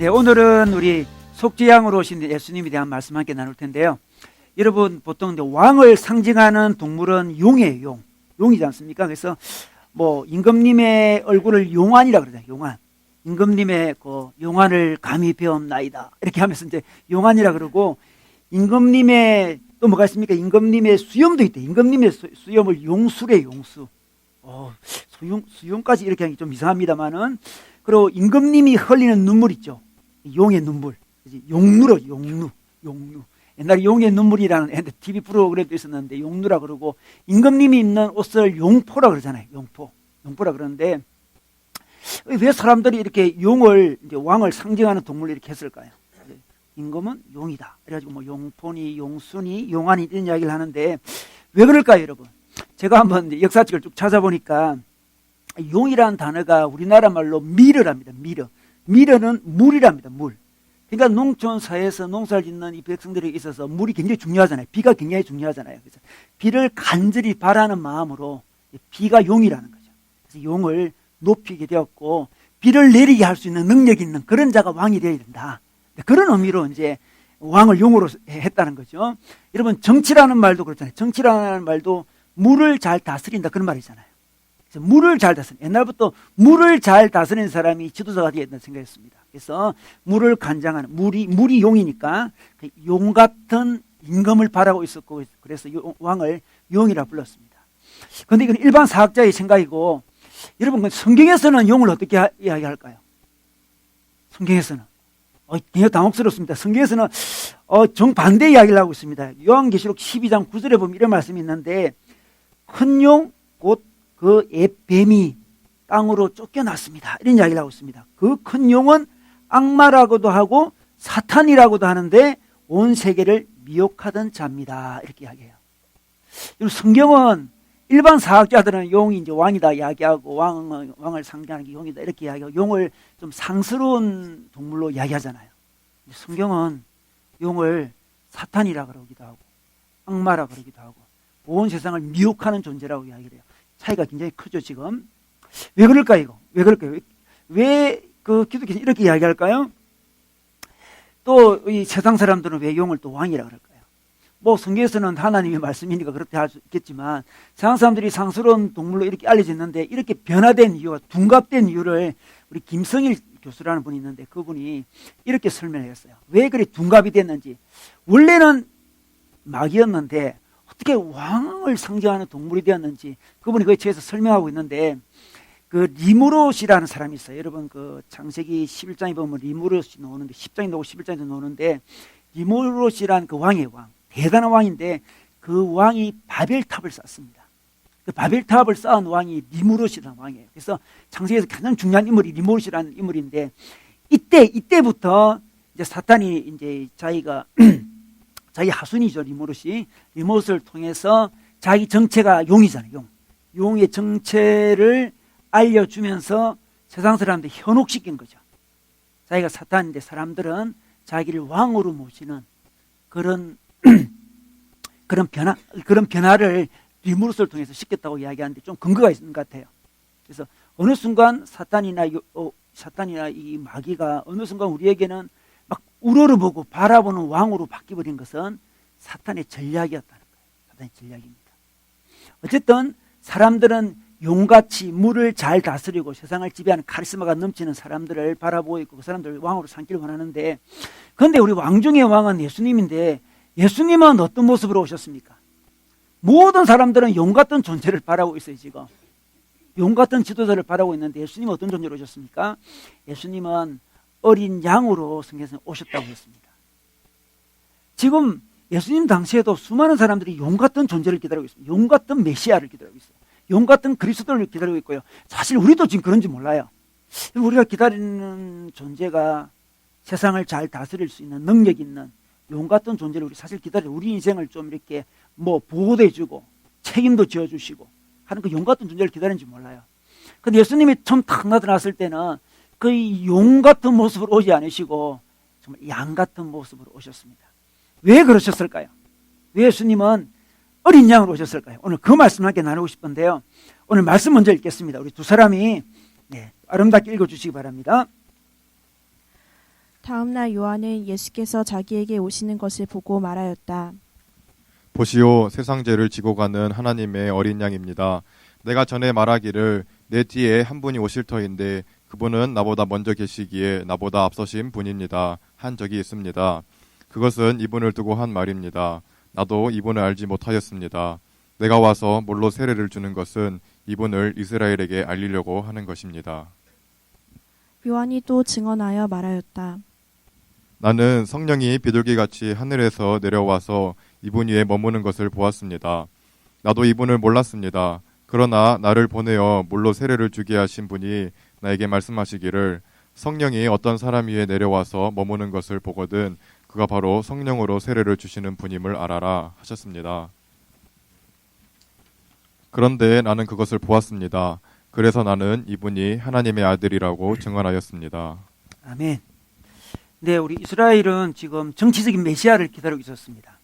네, 오늘은 우리 속죄양으로 오신 예수님에 대한 말씀 함께 나눌 텐데요. 여러분, 보통 왕을 상징하는 동물은 용이에요. 용이지 않습니까? 그래서 임금님의 얼굴을 용안이라 그러잖아요. 용안. 임금님의 그 용안을 감히 배움나이다. 이렇게 하면서 이제 용안이라 그러고, 임금님의 또 뭐가 있습니까? 임금님의 수염도 있대. 임금님의 수염을 용수래, 용수. 수염까지 이렇게 하기 좀 이상합니다만은. 그리고 임금님이 흘리는 눈물 있죠. 용의 눈물. 용누로, 용누. 옛날에 용의 눈물이라는 TV 프로그램도 있었는데 용누라 그러고, 임금님이 입는 옷을 용포라 그러잖아요. 용포라 그러는데, 왜 사람들이 이렇게 용을, 이제 왕을 상징하는 동물을 이렇게 했을까요? 임금은 용이다. 그래가지고 용포니, 용순이, 용안이 이런 이야기를 하는데, 왜 그럴까요, 여러분? 제가 한번 역사책을 쭉 찾아보니까, 용이라는 단어가 우리나라 말로 미르랍니다. 미르는 물이랍니다. 물. 그러니까 농촌 사회에서 농사를 짓는 이 백성들에게 있어서 물이 굉장히 중요하잖아요. 비가 굉장히 중요하잖아요. 그래서 비를 간절히 바라는 마음으로 비가 용이라는 거죠. 그래서 용을 높이게 되었고, 비를 내리게 할 수 있는 능력이 있는 그런 자가 왕이 되어야 된다. 그런 의미로 이제 왕을 용으로 했다는 거죠. 여러분, 정치라는 말도 그렇잖아요. 정치라는 말도 물을 잘 다스린다, 그런 말이잖아요. 그래서 물을 잘 다스린다. 옛날부터 물을 잘 다스리는 사람이 지도자가 되어야 된다고 생각했습니다. 그래서 물을 관장하는, 물이 용이니까 용 같은 임금을 바라고 있었고, 그래서 왕을 용이라 불렀습니다. 그런데 이건 일반 사학자의 생각이고, 여러분, 성경에서는 용을 어떻게 이야기할까요? 성경에서는 굉장히 당혹스럽습니다. 성경에서는 정반대 이야기를 하고 있습니다. 요한계시록 12장 9절에 보면 이런 말씀이 있는데, 큰 용 곧 그 뱀이 땅으로 쫓겨났습니다. 이런 이야기를 하고 있습니다. 그 큰 용은 악마라고도 하고 사탄이라고도 하는데 온 세계를 미혹하던 자입니다. 이렇게 이야기해요. 성경은 일반 사학자들은 용이 이제 왕이다 이야기하고, 왕을 상징하는 게 용이다 이렇게 이야기하고, 용을 좀 상스러운 동물로 이야기하잖아요. 성경은 용을 사탄이라 그러기도 하고, 악마라 그러기도 하고, 온 세상을 미혹하는 존재라고 이야기를 해요. 차이가 굉장히 크죠, 지금. 왜 그럴까요, 이거? 왜 그럴까요? 왜 기독교는 이렇게 이야기할까요? 또 이 세상 사람들은 왜 용을 또 왕이라 그럴까요? 성경에서는 하나님의 말씀이니까 그렇게 할 수 있겠지만, 세상 사람들이 상스러운 동물로 이렇게 알려져 있는데, 이렇게 변화된 이유가, 둔갑된 이유를 우리 김성일 교수라는 분이 있는데, 그분이 이렇게 설명했어요. 왜 그리 둔갑이 됐는지. 원래는 마귀였는데 어떻게 왕을 상징하는 동물이 되었는지 그분이 그에 대해서 설명하고 있는데, 리무롯이라는 사람이 있어요. 여러분, 창세기 11장에 보면 리무롯이 나오는데, 10장에 나오고 11장에도 나오는데, 리무롯이란 왕이에요, 왕. 대단한 왕인데, 그 왕이 바벨탑을 쌓습니다. 그 바벨탑을 쌓은 왕이 리무롯이라는 왕이에요. 그래서 창세기에서 가장 중요한 인물이 리무롯이라는 인물인데, 이때부터 이제 사탄이 이제 자기 하순이죠, 리무롯을 통해서 자기 정체가 용이잖아요, 용의 정체를 알려주면서 세상 사람들 현혹시킨 거죠. 자기가 사탄인데 사람들은 자기를 왕으로 모시는 그런 변화를 리무롯을 통해서 시켰다고 이야기하는데 좀 근거가 있는 것 같아요. 그래서 어느 순간 사탄이나 이 마귀가 어느 순간 우리에게는 막 우러러보고 바라보는 왕으로 바뀌어버린 것은 사탄의 전략이었다는 거예요. 사탄의 전략입니다. 어쨌든 사람들은 용같이 물을 잘 다스리고 세상을 지배하는 카리스마가 넘치는 사람들을 바라보고 있고, 그 사람들을 왕으로 삼기를 원하는데, 그런데 우리 왕 중의 왕은 예수님인데, 예수님은 어떤 모습으로 오셨습니까? 모든 사람들은 용 같은 존재를 바라고 있어요, 지금. 용 같은 지도자를 바라고 있는데, 예수님은 어떤 존재로 오셨습니까? 예수님은 어린 양으로 성경에서 오셨다고 했습니다. 지금 예수님 당시에도 수많은 사람들이 용 같은 존재를 기다리고 있습니다. 용 같은 메시아를 기다리고 있어요. 용 같은 그리스도를 기다리고 있고요. 사실 우리도 지금 그런지 몰라요. 우리가 기다리는 존재가 세상을 잘 다스릴 수 있는 능력 있는 용 같은 존재를 우리 사실 기다려요. 우리 인생을 좀 이렇게 보호도 해주고 책임도 지어주시고 하는 그 용 같은 존재를 기다리는지 몰라요. 근데 예수님이 처음 탁 나타났을 때는 그 용 같은 모습으로 오지 않으시고 정말 양 같은 모습으로 오셨습니다. 왜 그러셨을까요? 왜 예수님은 어린 양으로 오셨을까요? 오늘 그 말씀을 함께 나누고 싶은데요. 오늘 말씀 먼저 읽겠습니다. 우리 두 사람이 아름답게 읽어주시기 바랍니다. 다음 날 요한은 예수께서 자기에게 오시는 것을 보고 말하였다. 보시오, 세상 죄를 지고 가는 하나님의 어린 양입니다. 내가 전에 말하기를 내 뒤에 한 분이 오실 터인데 그분은 나보다 먼저 계시기에 나보다 앞서신 분입니다 한 적이 있습니다. 그것은 이분을 두고 한 말입니다. 나도 이분을 알지 못하였습니다. 내가 와서 물로 세례를 주는 것은 이분을 이스라엘에게 알리려고 하는 것입니다. 요한이 또 증언하여 말하였다. 나는 성령이 비둘기같이 하늘에서 내려와서 이분 위에 머무는 것을 보았습니다. 나도 이분을 몰랐습니다. 그러나 나를 보내어 물로 세례를 주게 하신 분이 나에게 말씀하시기를 성령이 어떤 사람 위에 내려와서 머무는 것을 보거든 그가 바로 성령으로 세례를 주시는 분임을 알아라 하셨습니다. 그런데 나는 그것을 보았습니다. 그래서 나는 이분이 하나님의 아들이라고 증언하였습니다. 아멘. 네, 우리 이스라엘은 지금 정치적인 메시아를 기다리고 있었습니다.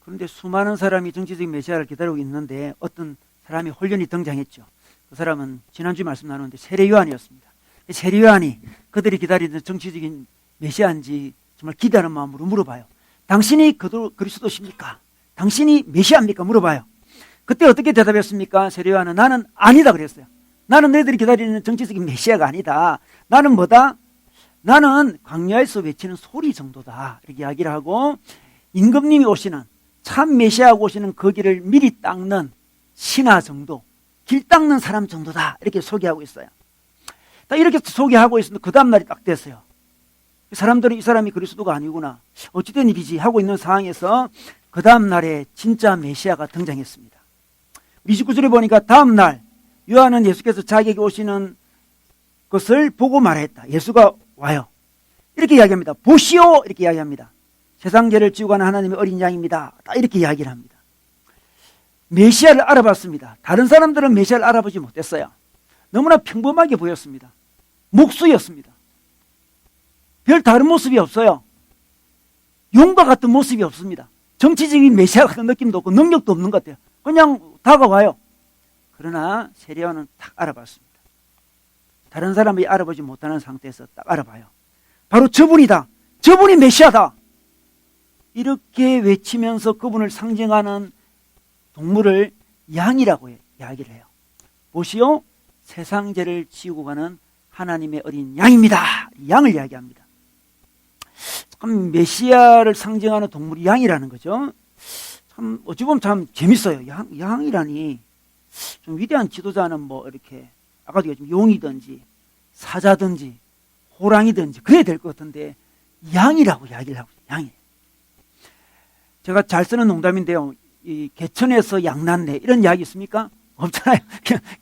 그런데 수많은 사람이 정치적인 메시아를 기다리고 있는데 어떤 사람이 홀연히 등장했죠. 그 사람은 지난주에 말씀 나누는데 세례 요한이었습니다. 세례 요한이 그들이 기다리는 정치적인 메시아인지 정말 기대하는 마음으로 물어봐요. 당신이 그리스도십니까? 당신이 메시아입니까? 물어봐요. 그때 어떻게 대답했습니까? 세례 요한은 나는 아니다 그랬어요. 나는 너희들이 기다리는 정치적인 메시아가 아니다. 나는 뭐다? 나는 광야에서 외치는 소리 정도다. 이렇게 이야기를 하고 임금님이 오시는 참 메시아가 오시는 그 길을 미리 닦는 신하 정도, 길 닦는 사람 정도다. 이렇게 소개하고 있어요. 딱 이렇게 소개하고 있었는데 그 다음날이 딱 됐어요. 사람들은 이 사람이 그리스도가 아니구나. 어찌된 일이지 하고 있는 상황에서 그 다음날에 진짜 메시아가 등장했습니다. 29절에 보니까 다음날 요한은 예수께서 자기에게 오시는 것을 보고 말했다. 예수가 와요. 이렇게 이야기합니다. 보시오! 이렇게 이야기합니다. 세상 죄를 지고 가는 하나님의 어린 양입니다. 딱 이렇게 이야기를 합니다. 메시아를 알아봤습니다. 다른 사람들은 메시아를 알아보지 못했어요. 너무나 평범하게 보였습니다. 목수였습니다. 별 다른 모습이 없어요. 용과 같은 모습이 없습니다. 정치적인 메시아 같은 느낌도 없고 능력도 없는 것 같아요. 그냥 다가와요. 그러나 세례 요한은 딱 알아봤습니다. 다른 사람이 알아보지 못하는 상태에서 딱 알아봐요. 바로 저분이다. 저분이 메시아다. 이렇게 외치면서 그분을 상징하는 동물을 양이라고 이야기를 해요. 보시오, 세상 죄를 지고 가는 하나님의 어린 양입니다. 양을 이야기합니다. 참 메시아를 상징하는 동물이 양이라는 거죠. 참 어찌 보면 참 재밌어요. 양이라니 좀 위대한 지도자는 뭐 이렇게 아까도 얘기했지만 용이든지 사자든지 호랑이든지 그래야 될 것 같은데 양이라고 이야기를 하고 있어요. 양이. 제가 잘 쓰는 농담인데요. 이 개천에서 양 났네 이런 이야기 있습니까? 없잖아요.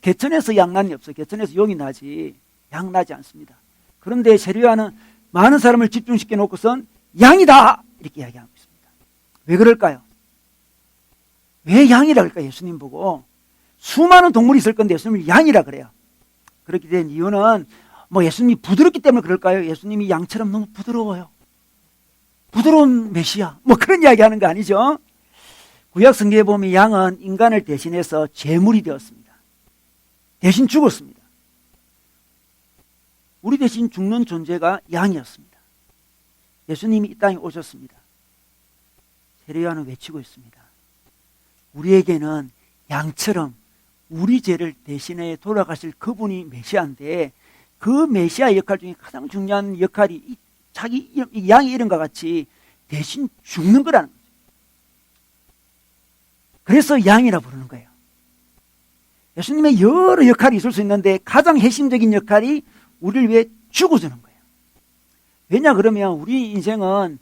개천에서 양 났니 없어요. 개천에서 용이 나지 양 나지 않습니다. 그런데 세례 요한은 많은 사람을 집중시켜 놓고선 양이다 이렇게 이야기하고 있습니다. 왜 그럴까요? 왜 양이라 그럴까요? 예수님 보고 수많은 동물이 있을 건데 예수님을 양이라 그래요. 그렇게 된 이유는 뭐 예수님이 부드럽기 때문에 그럴까요? 예수님이 양처럼 너무 부드러워요. 부드러운 메시아 뭐 그런 이야기 하는 거 아니죠? 구약 성경에 보면 양은 인간을 대신해서 제물이 되었습니다. 대신 죽었습니다. 우리 대신 죽는 존재가 양이었습니다. 예수님이 이 땅에 오셨습니다. 세례 요한은 외치고 있습니다. 우리에게는 양처럼 우리 죄를 대신해 돌아가실 그분이 메시아인데 그 메시아 역할 중에 가장 중요한 역할이 자기 양의 이름과 같이 대신 죽는 거라는 거죠. 그래서 양이라 부르는 거예요. 예수님의 여러 역할이 있을 수 있는데 가장 핵심적인 역할이 우리를 위해 죽어주는 거예요. 왜냐 그러면 우리 인생은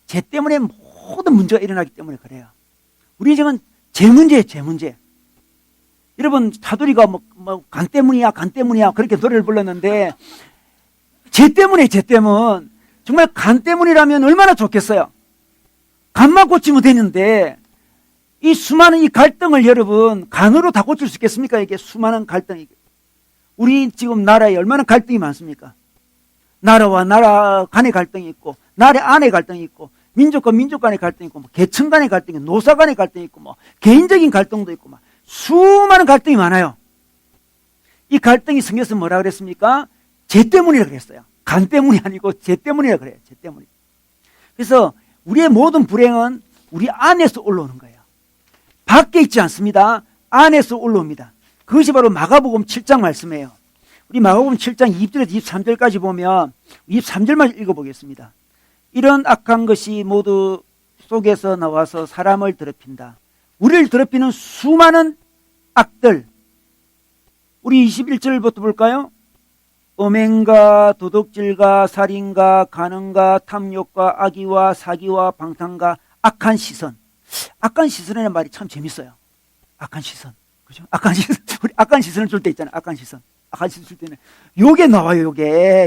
죄 때문에 모든 문제가 일어나기 때문에 그래요. 우리 인생은 죄 문제예요. 죄 문제. 여러분 차두리가 간 때문이야 간 때문이야 그렇게 노래를 불렀는데 죄 때문에 죄 때문. 정말 간 때문이라면 얼마나 좋겠어요. 간만 고치면 되는데 이 수많은 이 갈등을 여러분 간으로 다 고칠 수 있겠습니까? 이게 수많은 갈등이. 우리 지금 나라에 얼마나 갈등이 많습니까? 나라와 나라 간의 갈등이 있고 나라 안의 갈등이 있고 민족과 민족 간의 갈등이 있고 뭐 계층 간의 갈등이 있고 노사 간의 갈등이 있고 뭐 개인적인 갈등도 있고 막 수많은 갈등이 많아요. 이 갈등이 성경에서 뭐라 그랬습니까? 죄 때문이라고 그랬어요. 간 때문이 아니고 죄 때문이라 그래요. 죄 때문에. 그래서 우리의 모든 불행은 우리 안에서 올라오는 거예요. 밖에 있지 않습니다. 안에서 올라옵니다. 그것이 바로 마가복음 7장 말씀이에요. 우리 마가복음 7장 2절에서 23절까지 보면 23절만 읽어보겠습니다. 이런 악한 것이 모두 속에서 나와서 사람을 더럽힌다. 우리를 더럽히는 수많은 악들. 우리 21절부터 볼까요? 음행과 도둑질과 살인과 간음과 탐욕과 악의와 사기와 방탕과 악한 시선. 악한 시선이라는 말이 참 재밌어요. 악한 시선. 그죠? 악한 시선. 우리 악한 시선을 줄 때 있잖아요. 악한 시선. 악한 시선 줄 때는 요게 나와요.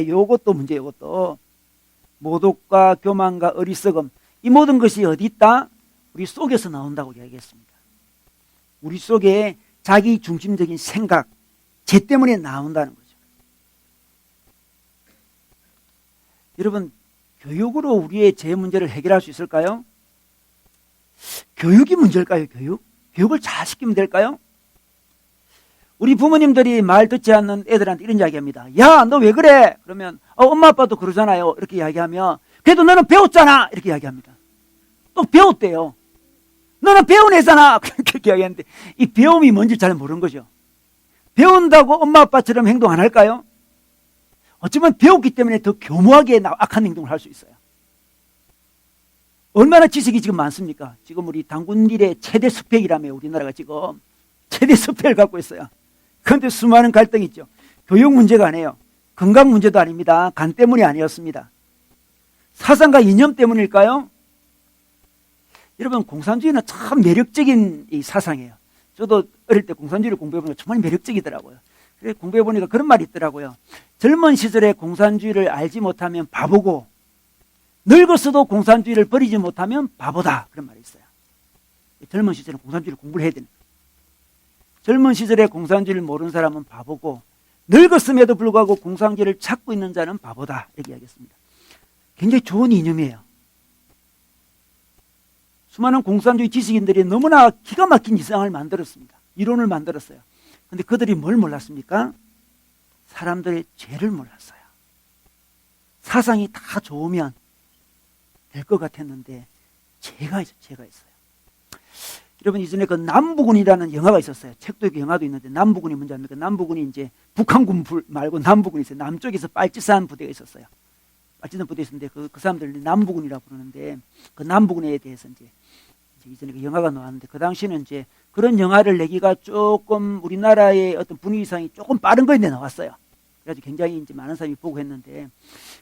요것도 문제예요. 요것도. 모독과 교만과 어리석음. 이 모든 것이 어디 있다? 우리 속에서 나온다고 이야기했습니다. 우리 속에 자기 중심적인 생각, 죄 때문에 나온다는 거죠. 여러분, 교육으로 우리의 죄 문제를 해결할 수 있을까요? 교육이 문제일까요? 교육을 잘 시키면 될까요? 우리 부모님들이 말 듣지 않는 애들한테 이런 이야기합니다. 야, 너 왜 그래? 그러면 엄마 아빠도 그러잖아요. 이렇게 이야기하면 그래도 너는 배웠잖아. 이렇게 이야기합니다. 또 배웠대요. 너는 배운 애잖아. 그렇게 이야기하는데 이 배움이 뭔지 잘 모르는 거죠. 배운다고 엄마 아빠처럼 행동 안 할까요? 어쩌면 배웠기 때문에 더 교묘하게 악한 행동을 할 수 있어요. 얼마나 지식이 지금 많습니까? 지금 우리 당군일의 최대 스펙이라며 우리나라가 지금 최대 스펙을 갖고 있어요. 그런데 수많은 갈등이 있죠. 교육 문제가 아니에요. 건강 문제도 아닙니다. 간 때문이 아니었습니다. 사상과 이념 때문일까요? 여러분, 공산주의는 참 매력적인 이 사상이에요. 저도 어릴 때 공산주의를 공부해보니까 정말 매력적이더라고요. 그래서 공부해보니까 그런 말이 있더라고요. 젊은 시절에 공산주의를 알지 못하면 바보고 늙었어도 공산주의를 버리지 못하면 바보다. 그런 말이 있어요. 젊은 시절에 공산주의를 공부를 해야 되는 거예요. 젊은 시절에 공산주의를 모르는 사람은 바보고 늙었음에도 불구하고 공산주의를 찾고 있는 자는 바보다. 이렇게 이야기했습니다. 굉장히 좋은 이념이에요. 수많은 공산주의 지식인들이 너무나 기가 막힌 이상을 만들었습니다. 이론을 만들었어요. 그런데 그들이 뭘 몰랐습니까? 사람들의 죄를 몰랐어요. 사상이 다 좋으면 될 것 같았는데 죄가 있어요. 여러분, 이전에 그 남부군이라는 영화가 있었어요. 책도 있고 영화도 있는데 남부군이 뭔지 압니까? 남부군이 이제 북한군 말고 남부군이 있어요. 남쪽에서 빨치산 부대가 있었어요. 빨치산 부대가 있었는데 그 사람들이 남부군이라고 부르는데 그 남부군에 대해서 이제 이전에 그 영화가 나왔는데 그 당시는 이제 그런 영화를 내기가 조금 우리나라의 어떤 분위기상이 조금 빠른 거인데 나왔어요. 그래가지고 굉장히 이제 많은 사람이 보고 했는데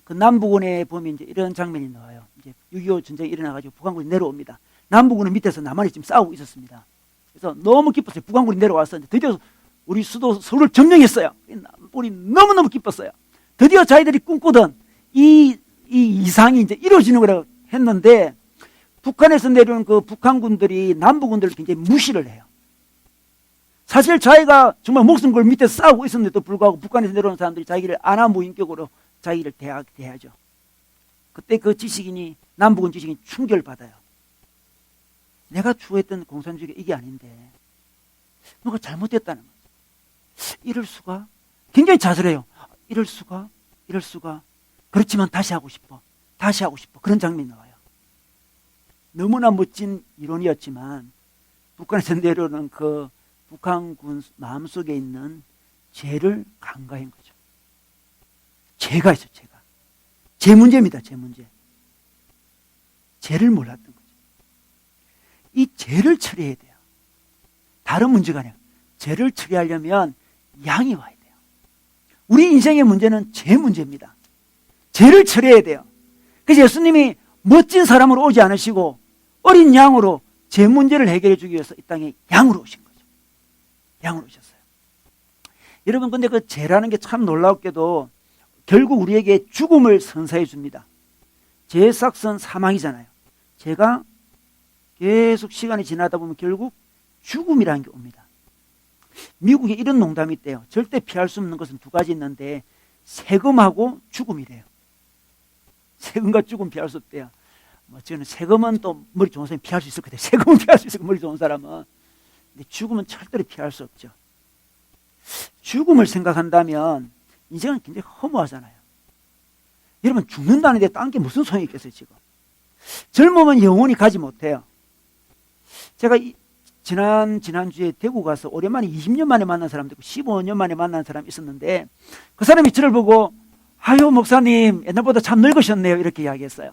그 남부군에 보면 이제 이런 장면이 나와요. 이제 6.25 전쟁이 일어나가지고 북한군이 내려옵니다. 남부군은 밑에서 남한이 지금 싸우고 있었습니다. 그래서 너무 기뻤어요. 북한군이 내려와서 드디어 우리 수도 서울을 점령했어요. 우리 너무너무 기뻤어요. 드디어 자기들이 꿈꾸던 이 이상이 이제 이루어지는 거라고 했는데 북한에서 내려온 그 북한군들이 남부군들을 굉장히 무시를 해요. 사실 자기가 정말 목숨 걸 밑에서 싸우고 있었는데도 불구하고 북한에서 내려온 사람들이 자기를 아나무인격으로 자기를 대하죠. 그때 그 지식인이 남부군 지식인이 충격을 받아요. 내가 추구했던 공산주의가 이게 아닌데 뭔가 잘못됐다는 거죠. 이럴 수가? 굉장히 자살해요. 이럴 수가? 그렇지만 다시 하고 싶어. 그런 장면이 나와요. 너무나 멋진 이론이었지만 북한에서 내려오는 그 북한군 마음속에 있는 죄를 간과한 거죠. 죄가 있어요. 죄 문제입니다. 죄 문제. 죄를 몰랐던 거죠. 이 죄를 처리해야 돼요. 다른 문제가 아니에요. 죄를 처리하려면 양이 와야 돼요. 우리 인생의 문제는 죄 문제입니다. 죄를 처리해야 돼요. 그래서 예수님이 멋진 사람으로 오지 않으시고 어린 양으로 죄 문제를 해결해 주기 위해서 이 땅에 양으로 오신 거죠. 양으로 오셨어요. 여러분, 근데 그 죄라는 게 참 놀랍게도 결국 우리에게 죽음을 선사해 줍니다. 죄의 삭선 사망이잖아요. 죄가 계속 시간이 지나다 보면 결국 죽음이라는 게 옵니다. 미국에 이런 농담이 있대요. 절대 피할 수 없는 것은 두 가지 있는데 세금하고 죽음이래요. 세금과 죽음 피할 수 없대요. 저는 세금은 또 머리 좋은 사람이 피할 수 있을 것 같아요. 세금은 피할 수 있을 것 같아요. 머리 좋은 사람은. 근데 죽음은 절대로 피할 수 없죠. 죽음을 생각한다면 인생은 굉장히 허무하잖아요. 여러분 죽는다는데 딴 게 무슨 소용이 있겠어요 지금. 젊으면 영원히 가지 못해요. 제가 지난주에 대구 가서 오랜만에 20년 만에 만난 사람도 있고 15년 만에 만난 사람이 있었는데 그 사람이 저를 보고 아유 목사님 옛날보다 참 늙으셨네요 이렇게 이야기했어요.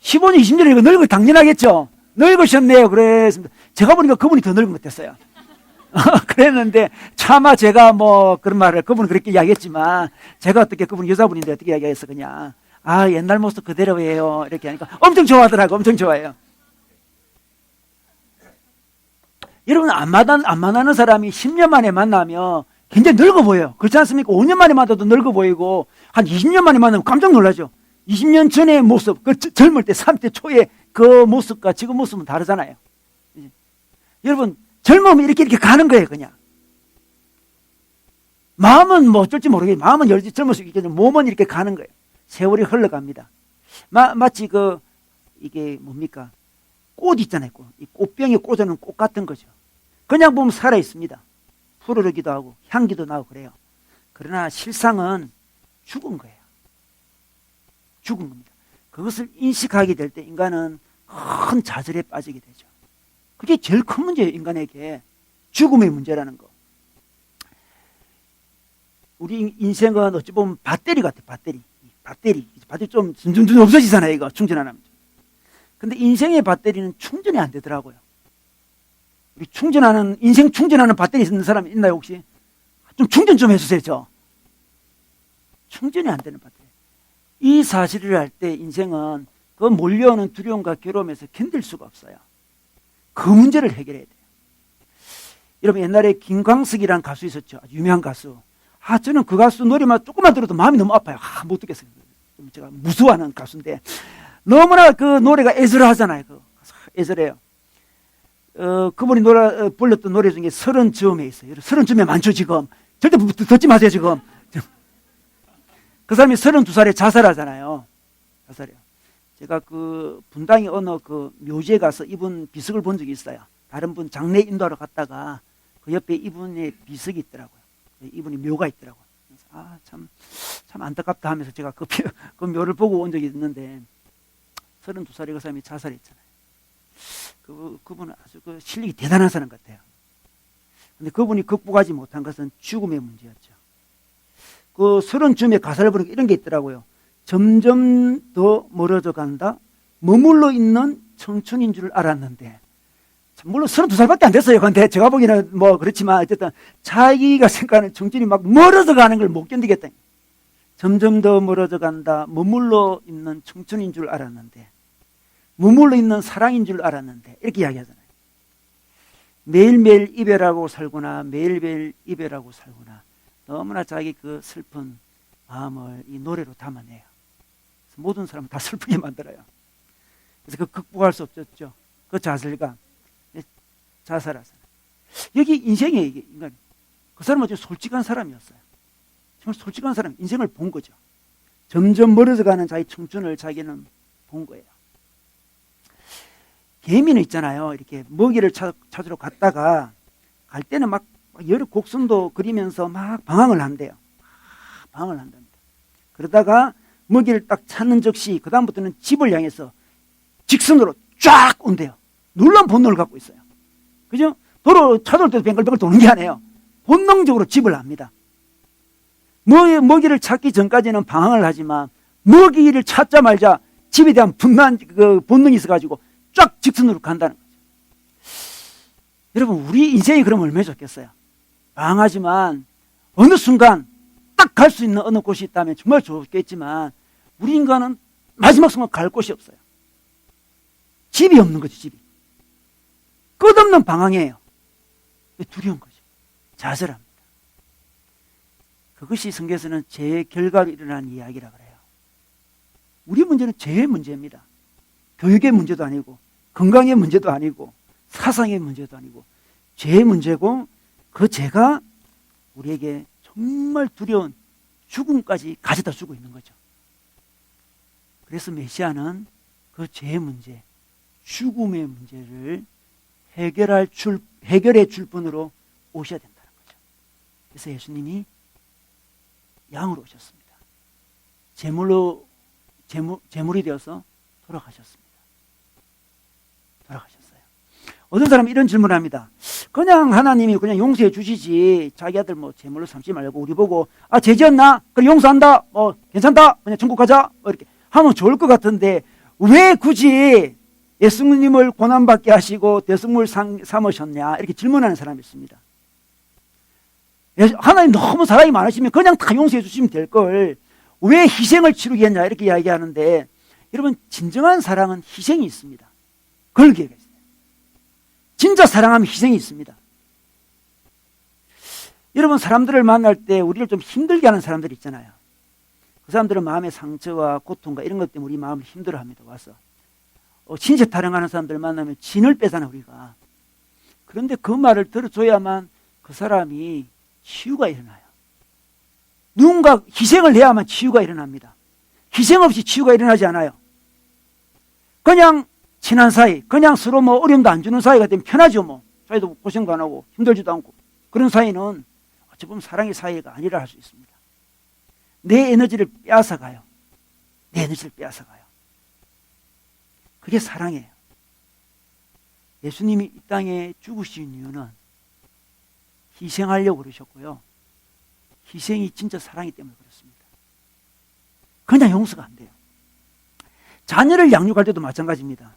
15년 20년이니까 이거 늙어 당연하겠죠. 늙으셨네요. 그랬습니다. 제가 보니까 그분이 더 늙은 것 같았어요. 그랬는데 차마 제가 뭐 그런 말을 그분은 그렇게 이야기했지만 제가 어떻게 그분 여자분인데 어떻게 이야기했어 그냥 아 옛날 모습 그대로예요 이렇게 하니까 엄청 좋아하더라고. 엄청 좋아해요. 여러분 안 만나는 사람이 10년 만에 만나면 굉장히 늙어 보여요. 그렇지 않습니까? 5년 만에 만나도 늙어 보이고 한 20년 만에 만나면 깜짝 놀라죠. 20년 전의 모습, 그 젊을 때 30대 초의 그 모습과 지금 모습은 다르잖아요. 여러분 젊으면 이렇게 가는 거예요 그냥. 마음은 뭐 어쩔지 모르겠어요. 마음은 젊을 수 있겠지만 몸은 이렇게 가는 거예요. 세월이 흘러갑니다. 마치 이게 뭡니까? 꽃 있잖아요. 이 꽃병에 꽂아놓은 꽃 같은 거죠. 그냥 보면 살아 있습니다. 푸르르기도 하고 향기도 나고 그래요. 그러나 실상은 죽은 거예요. 죽은 겁니다. 그것을 인식하게 될 때 인간은 큰 좌절에 빠지게 되죠. 그게 제일 큰 문제예요. 인간에게 죽음의 문제라는 거. 우리 인생은 어찌 보면 배터리 같아요. 배터리 좀 없어지잖아요. 이거 충전 안 하면. 근데 인생의 배터리는 충전이 안 되더라고요. 우리 인생 충전하는 배터리 있는 사람 있나요, 혹시? 좀 충전 좀 해주세요, 저. 충전이 안 되는 배터리. 이 사실을 알 때 인생은 그 몰려오는 두려움과 괴로움에서 견딜 수가 없어요. 그 문제를 해결해야 돼요. 여러분, 옛날에 김광석이라는 가수 있었죠. 아주 유명한 가수. 저는 그 가수 노래만 조금만 들어도 마음이 너무 아파요. 못 듣겠어요. 제가 무서워하는 가수인데. 너무나 그 노래가 애절하잖아요. 애절해요. 그분이 불렀던 노래 중에 30쯤에 있어요. 30쯤에 많죠, 지금. 절대 듣지 마세요, 지금. 그 사람이 32살에 자살하잖아요. 자살해요. 제가 그 분당의 어느 그 묘지에 가서 이분 비석을 본 적이 있어요. 다른 분 장례 인도하러 갔다가 그 옆에 이분의 비석이 있더라고요. 이분이 묘가 있더라고요. 그래서 참 안타깝다 하면서 제가 그 묘를 보고 온 적이 있는데 32살에 그 사람이 자살했잖아요. 그분은 아주 그 실력이 대단한 사람 같아요. 근데 그분이 극복하지 못한 것은 죽음의 문제였죠. 그 30쯤에 가사를 부르는 이런 게 있더라고요. 점점 더 멀어져 간다. 머물러 있는 청춘인 줄 알았는데. 물론 32살밖에 안 됐어요. 근데 제가 보기에는 뭐 그렇지만 어쨌든 자기가 생각하는 청춘이 막 멀어져 가는 걸 못 견디겠다. 점점 더 멀어져 간다. 머물러 있는 청춘인 줄 알았는데. 머물러 있는 사랑인 줄 알았는데. 이렇게 이야기하잖아요. 매일매일 이별하고 살거나 매일매일 이별하고 살거나 너무나 자기 그 슬픈 마음을 이 노래로 담아내요. 그래서 모든 사람을 다 슬프게 만들어요. 그래서 그 극복할 수 없었죠. 그 좌절감. 자살하잖아요. 여기 인생에 이게 인간 그 사람은 아주 솔직한 사람이었어요. 정말 솔직한 사람, 인생을 본 거죠. 점점 멀어져가는 자기 청춘을 자기는 본 거예요. 개미는 있잖아요. 이렇게 먹이를 찾으러 갔다가 갈 때는 막 여러 곡선도 그리면서 막 방황을 한대요. 방황을 한답니다. 그러다가 먹이를 딱 찾는 즉시 그 다음부터는 집을 향해서 직선으로 쫙 온대요. 놀라운 본능을 갖고 있어요. 그죠? 도로 찾을 때도 뱅글뱅글 도는 게 아니에요. 본능적으로 집을 압니다. 먹이를 찾기 전까지는 방황을 하지만 먹이를 찾자마자 집에 대한 분노한 그 본능이 있어가지고 쫙 직선으로 간다는 거죠. 여러분, 우리 인생이 그러면 얼마나 좋겠어요? 방황하지만 어느 순간 딱 갈 수 있는 어느 곳이 있다면 정말 좋겠지만 우리 인간은 마지막 순간 갈 곳이 없어요. 집이 없는 거죠, 집이. 끝없는 방황이에요. 두려운 거죠. 좌절합니다. 그것이 성경에서는 죄의 결과로 일어난 이야기라 그래요. 우리 문제는 죄의 문제입니다. 교육의 문제도 아니고 건강의 문제도 아니고 사상의 문제도 아니고 죄의 문제고 그 죄가 우리에게 정말 두려운 죽음까지 가져다 주고 있는 거죠. 그래서 메시아는 그 죄의 문제, 죽음의 문제를 해결해 줄 분으로 오셔야 된다는 거죠. 그래서 예수님이 양으로 오셨습니다. 제물이 되어서 돌아가셨습니다. 돌아가셨어요. 어떤 사람은 이런 질문을 합니다. 그냥 하나님이 그냥 용서해 주시지 자기 아들 뭐 제물로 삼지 말고 우리 보고 죄 지었나? 그래 용서한다. 괜찮다. 그냥 천국 가자. 이렇게 하면 좋을 것 같은데 왜 굳이 예수님을 고난받게 하시고 대속물 삼으셨냐? 이렇게 질문하는 사람이 있습니다. 하나님 너무 사랑이 많으시면 그냥 다 용서해 주시면 될 걸 왜 희생을 치르게 했냐? 이렇게 이야기하는데 여러분 진정한 사랑은 희생이 있습니다. 걸기가 있어요. 진짜 사랑하면 희생이 있습니다. 여러분 사람들을 만날 때 우리를 좀 힘들게 하는 사람들이 있잖아요. 그 사람들은 마음의 상처와 고통과 이런 것 때문에 우리 마음을 힘들어합니다. 와서 신세 타령하는 사람들 만나면 진을 빼잖아 우리가. 그런데 그 말을 들어줘야만 그 사람이 치유가 일어나요. 누군가 희생을 해야만 치유가 일어납니다. 희생 없이 치유가 일어나지 않아요. 그냥 친한 사이, 그냥 서로 뭐 어려움도 안 주는 사이가 되면 편하죠 뭐. 사이도 고생도 안 하고 힘들지도 않고. 그런 사이는 어찌 보면 사랑의 사이가 아니라 할 수 있습니다. 내 에너지를 빼앗아가요. 내 에너지를 빼앗아가요. 그게 사랑이에요. 예수님이 이 땅에 죽으신 이유는 희생하려고 그러셨고요. 희생이 진짜 사랑이기 때문에 그렇습니다. 그냥 용서가 안 돼요. 자녀를 양육할 때도 마찬가지입니다.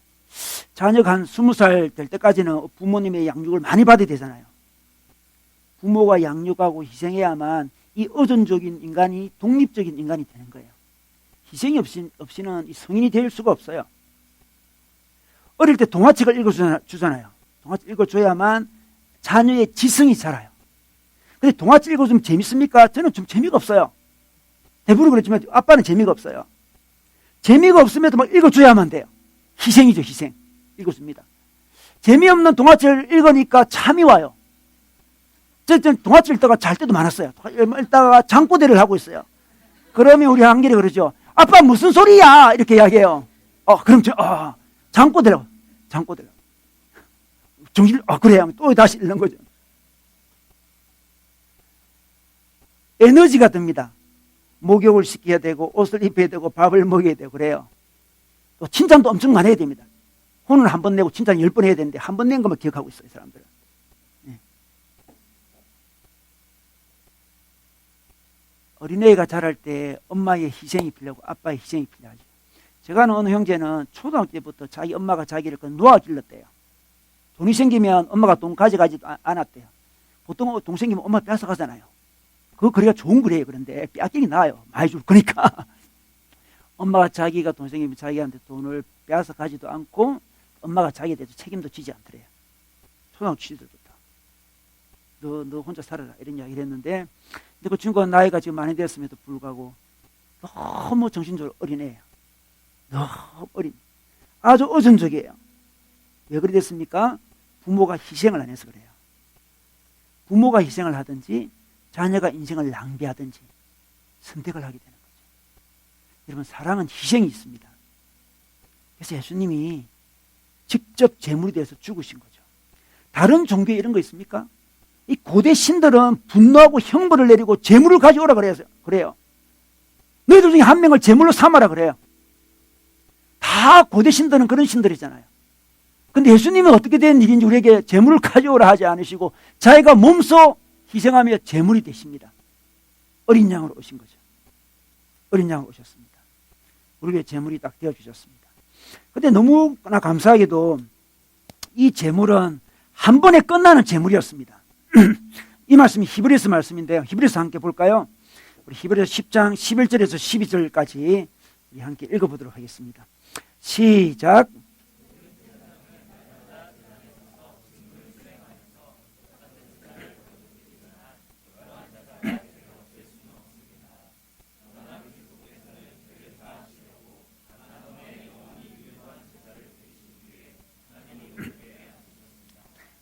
자녀가 한 20살 될 때까지는 부모님의 양육을 많이 받아야 되잖아요. 부모가 양육하고 희생해야만 이 의존적인 인간이 독립적인 인간이 되는 거예요. 희생이 없이는 이 성인이 될 수가 없어요. 어릴 때 동화책을 읽어주잖아요. 동화책 읽어줘야만 자녀의 지성이 자라요. 근데 동화책 읽어주면 재밌습니까? 저는 좀 재미가 없어요. 대부분 그렇지만 아빠는 재미가 없어요. 재미가 없음에도 막 읽어줘야만 돼요. 희생이죠, 희생. 읽어줍니다. 재미없는 동화책을 읽으니까 잠이 와요. 저는 동화책 읽다가 잘 때도 많았어요. 읽다가 잠꼬대를 하고 있어요. 그러면 우리 한결이 그러죠. 아빠 무슨 소리야? 이렇게 이야기해요. 그럼 잠꼬대라고. 잠꼬대라고. 정신, 그래. 하면 또 다시 읽는 거죠. 에너지가 듭니다. 목욕을 시켜야 되고, 옷을 입혀야 되고, 밥을 먹여야 되고, 그래요. 또 칭찬도 엄청 많이 해야 됩니다. 혼을 한 번 내고 칭찬 10번 해야 되는데, 한 번 낸 것만 기억하고 있어요, 사람들은. 네. 어린애가 자랄 때 엄마의 희생이 필요하고, 아빠의 희생이 필요하죠. 제가 아는 어느 형제는 초등학교 때부터 자기 엄마가 자기를 놓아 길렀대요. 돈이 생기면 엄마가 돈 가져가지도 않았대요. 보통 돈 생기면 엄마 뺏어가잖아요. 그거 그래야 좋은 거래요. 그런데 뺏기기 나아요. 많이 줄 거니까. 엄마가 자기가 돈 생기면 자기한테 돈을 뺏어가지도 않고 엄마가 자기에 대해서 책임도 지지 않더래요. 초등학교 시절부터. 너 혼자 살아라. 이런 이야기를 했는데 근데 그 친구가 나이가 지금 많이 되었음에도 불구하고 너무 정신적으로 어린애예요. 너무 어린. 아주 의존적이에요. 왜 그래 됐습니까? 부모가 희생을 안 해서 그래요. 부모가 희생을 하든지 자녀가 인생을 낭비하든지 선택을 하게 되는 거죠. 여러분 사랑은 희생이 있습니다. 그래서 예수님이 직접 제물이 돼서 죽으신 거죠. 다른 종교에 이런 거 있습니까? 이 고대 신들은 분노하고 형벌을 내리고 제물을 가져오라 그래요. 너희들 중에 한 명을 제물로 삼아라 그래요. 다 고대 신들은 그런 신들이잖아요. 근데 예수님은 어떻게 된 일인지 우리에게 제물을 가져오라 하지 않으시고 자기가 몸소 희생하며 제물이 되십니다. 어린 양으로 오신 거죠. 어린 양으로 오셨습니다. 우리에게 제물이 딱 되어주셨습니다. 근데 너무나 감사하게도 이 제물은 한 번에 끝나는 제물이었습니다. 이 말씀이 히브리서 말씀인데요. 히브리서 함께 볼까요? 우리 히브리서 10장 11절에서 12절까지 우리 함께 읽어보도록 하겠습니다. 시작.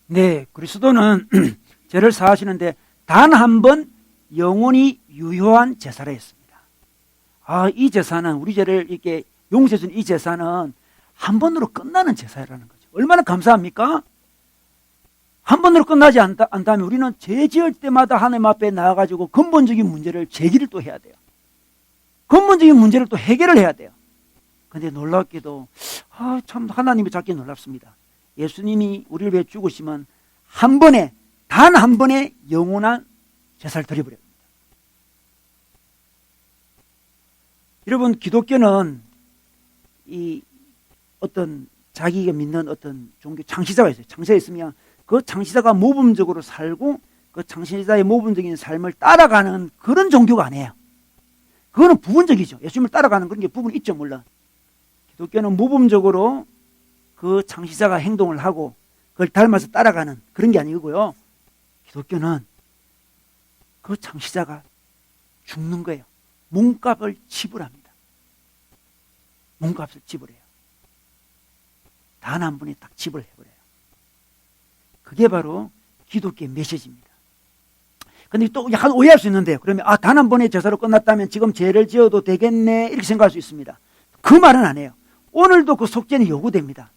네, 그리스도는 죄를 사하시는데 단 한 번 영원히 유효한 제사를 했습니다. 이 제사는 우리 죄를 이렇게 용서해 준 이 제사는 한 번으로 끝나는 제사라는 거죠. 얼마나 감사합니까? 한 번으로 끝나지 않다면 우리는 죄 지을 때마다 하나님 앞에 나와가지고 근본적인 문제를 제기를 또 해야 돼요. 근본적인 문제를 또 해결을 해야 돼요. 근데 놀랍게도 참 하나님이 찾기 놀랍습니다. 예수님이 우리를 위해 죽으시면 한 번에, 단 한 번에 영원한 제사를 드려버립니다. 여러분, 기독교는 이 어떤 자기가 믿는 어떤 종교 창시자가 있어요. 창시자가 있으면 그 창시자가 모범적으로 살고 그 창시자의 모범적인 삶을 따라가는 그런 종교가 아니에요. 그거는 부분적이죠. 예수님을 따라가는 그런 게 부분이 있죠, 물론. 기독교는 모범적으로 그 창시자가 행동을 하고 그걸 닮아서 따라가는 그런 게 아니고요. 기독교는 그 창시자가 죽는 거예요. 몸값을 지불합니다. 몸값을 지불해요. 단 한 번에 딱 지불해버려요. 그게 바로 기독교의 메시지입니다. 근데 또 약간 오해할 수 있는데요. 그러면 단 한 번의 제사로 끝났다면 지금 죄를 지어도 되겠네 이렇게 생각할 수 있습니다. 그 말은 안 해요. 오늘도 그 속죄는 요구됩니다.